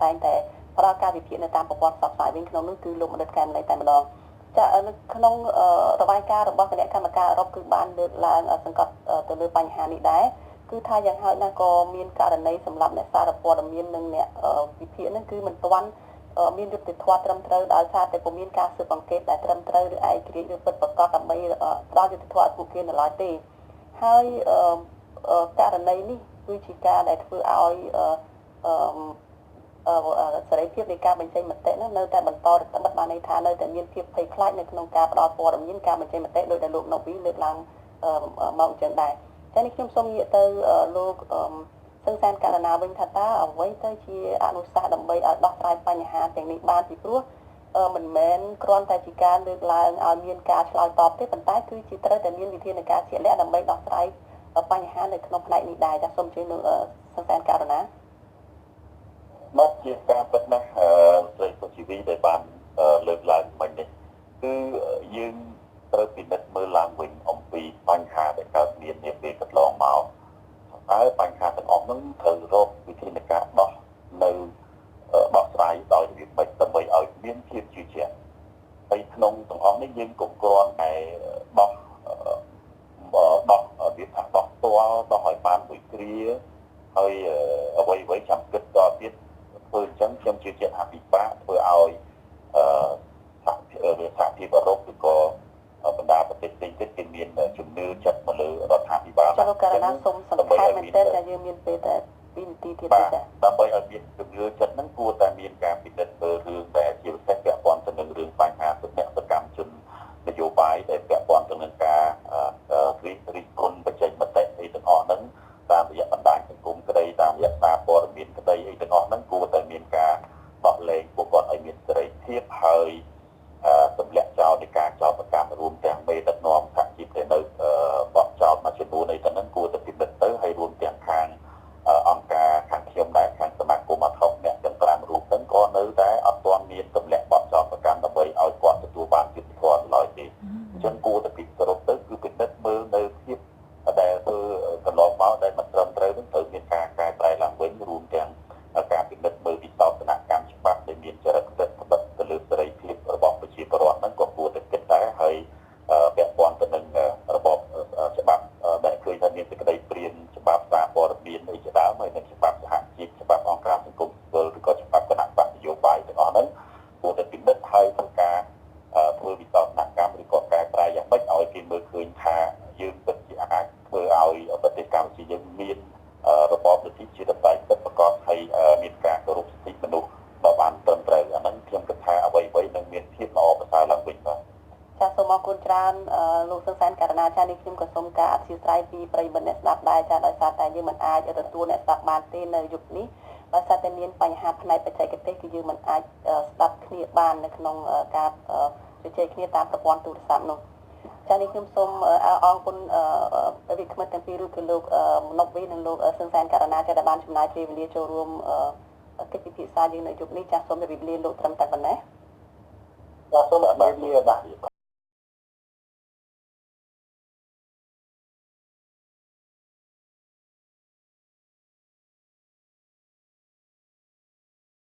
តែងតែផ្ដល់ការវិភាគនៅតាមប្រព័ន្ធផ្សព្វផ្សាយវិញក្នុងនោះគឺលោកមនិតកែមលីតែម្ដងចានៅក្នុងរបាយការណ៍របស់គណៈកម្មការអឺរ៉ុបគឺបានលើកឡើងសង្កត់ទៅលើបញ្ហានេះដែរគឺថាយ៉ាងហោចណាស់ក៏មានករណីសម្រាប់អ្នកសារព័ត៌មាននិងអ្នកវិភាគហ្នឹងគឺមិនទាន់មានយុត្តិធម៌ត្រឹមត្រូវដោយសារតែពុំមានការស៊ើបអង្កេតដែលត្រឹមត្រូវឬឯករាជ្យឬពិតប្រាកដដើម្បីផ្ដល់យុត្តិធម៌ឲ្យពួកគេនៅឡើយទេហើយករណីនេះគឺជាការដែលធ្វើឲ្យសេរីភាពនៃការបញ្ចេញមតិនោះនៅតែបន្តរដ្ឋបတ်បានន័យថានៅតែមានភាពភ័យខ្លាចនៅក្នុងការផ្ដល់ព័ត៌មានការបញ្ចេញមតិដោយដែលលោកណូវីលើកឡើងមកអញ្ចឹងដែរតែនេះខ្ញុំសូមងាកទៅលោកសឹងសានករណាវិញថាតើអ្វីទៅជាអនុសាសន៍ដើម្បីឲ្យដោះស្រាយបញ្ហាទាំងនេះបានពីព្រោះ មិនមែនគ្រាន់តែជាការលើកឡើងឲ្យមានការឆ្លើយតបទេប៉ុន្តែគឺជាត្រូវតែមានវិធានការជាក់លាក់ដើម្បីដោះស្រាយបញ្ហានៅក្នុងផ្នែកនេះដែរចាសូមជួយលោកសង្សានករណា មកជាការពិតណាស់ស្រីសុជីវីដែលបានលើកឡើងមិញនេះគឺយើងត្រូវពិនិត្យមើលឡើងវិញអំពីបញ្ហាដែលកើតមាននាពេលកន្លងមកតើបញ្ហាទាំងអស់នោះត្រូវរកវិធានការដោះស្រាយដោយរបៀបម៉េចដើម្បីឲ្យមានភាពជឿជាក់ហើយក្នុងទាំងអស់នេះយើងក៏គ្រាន់តែដោះវាថាដោះផ្ទាល់ដោះឲ្យបានមួយគ្រាហើយអ្វីចាំគិតដល់ទៀតធ្វើអញ្ចឹងខ្ញុំជឿជាក់ថាពិបាកធ្វើឲ្យសហភាពអឺរ៉ុបឬក៏បណ្ដាប្រទេសផ្សេងទៀតគេមានជំនឿចិត្តមកលើរដ្ឋាភិបាលចាលោកករណាសូមសង្ខេបមែនទែនតែយើងមានពេលតែ2នាទីទៀតទេចាដើម្បីឲ្យមានជំនឿចិត្តហ្នឹងគួរតែមានការពិនិត្យមើលរឿងដែលជាពិសេសពាក់ព័ន្ធទៅនឹងរឿងបញ្ហាសកម្មជននយោបាយដែលពាក់ព័ន្ធទៅនឹងការរិះគន់បញ្ចេញមតិអីទាំងអស់ហ្នឹងតាមរយៈបណ្ដាញសង្គមក្តីតាមរយៈសារព័ត៌មានក្តីអីទាំងអស់ហ្នឹងគួរតែមានការដោះលែងពួកគាត់ឲ្យមានសេរីភាពហើយទម្លាក់ចោលនៃការចោទប្រកាន់រួមទាំងមេដឹកនាំសហជីពដែលនៅបោះចោលមួយចំនួនអីទៅហ្នឹងគួរតែពិនិត្យទៅហើយរួមទាំងខាងអង្គការខាងខ្ញុំដែរខាងសមាគមអាត់ហុកអ្នកទាំង5រូបហ្នឹងក៏នៅតែអត់ទាន់មានទម្លាក់បោះចោលប្រកាន់ដើម្បីឲ្យគាត់ទទួលបានយុត្តិធម៌ឡើយទេអញ្ចឹងគួរតែពិសរុបទៅគឺពិនិត្យមើលនៅភាពដែលធ្វើកន្លងមកដែលមិនត្រឹមត្រូវនឹងត្រូវមានការកែប្រែឡើងវិញរួមទាំងការពិនិត្យមើលវិសោធនកម្មច្បាប់ដែលមានចរិតសិទ្ធិបត្តិទៅលើសេរីភាពរបស់ប្រជាពលរដ្ឋហ្នឹងក៏គួរតែគិតដែរហើយពាក់ព័ន្ធទៅនឹងរបបច្បាប់ដែលឃើញថាមានសេចក្តីព្រាងច្បាប់សារព័ត៌មានអីជាដើមហើយនិងច្បាប់សហជីពច្បាប់អង្គការសង្គមស៊ីវិលឬក៏ច្បាប់គណៈបកនយោបាយទាំងអស់ហ្នឹងគួរតែពិនិត្យហើយធ្វើការធ្វើវិសោធនកម្មឬក៏កែប្រែយ៉ាងម៉េចឲ្យគេមើលឃើញថាយើងពិតជាអាចធ្វើឲ្យប្រទេសកម្ពុជាយើងមានរបបប្រជាធិបតេយ្យពិតប្រាកដហើយមានការគោរពសិទ្ធិមនុស្សដល់បានត្រឹមត្រូវអាហ្នឹងខ្ញុំគិតថាអ្វីៗនឹងមានភាពល្អប្រសើរឡើងវិញបាទចាសូមអរគុណច្រើនលោកសង្សានករណាចានេះខ្ញុំក៏សូមការអធិស្ឋានពីប្រិយមិត្តអ្នកស្ដាប់ដែរចាដោយសារតែយើងមិនអាចទទួលអ្នកស្ដាប់បានទេនៅយុគនេះដោយសារតែមានបញ្ហាផ្នែកបច្ចេកទេសគឺយើងមិនអាចស្ដាប់គ្នាបាននៅក្នុងការជជែកគ្នាតាមប្រព័ន្ធទូរស័ព្ទនោះចានេះខ្ញុំសូមអរគុណវិក្កាមទាំងពីររូបគឺលោកមណុកវីនិងលោកសង្សានករណាចាដែលបានចំណាយពេលវេលាចូលរួមកិច្ចពិភាក្សាយើងនៅយុគនេះចាសូមជម្រាបលាលោកត្រឹមតែប៉ុណ្ណេះសូមអរគុណបាទ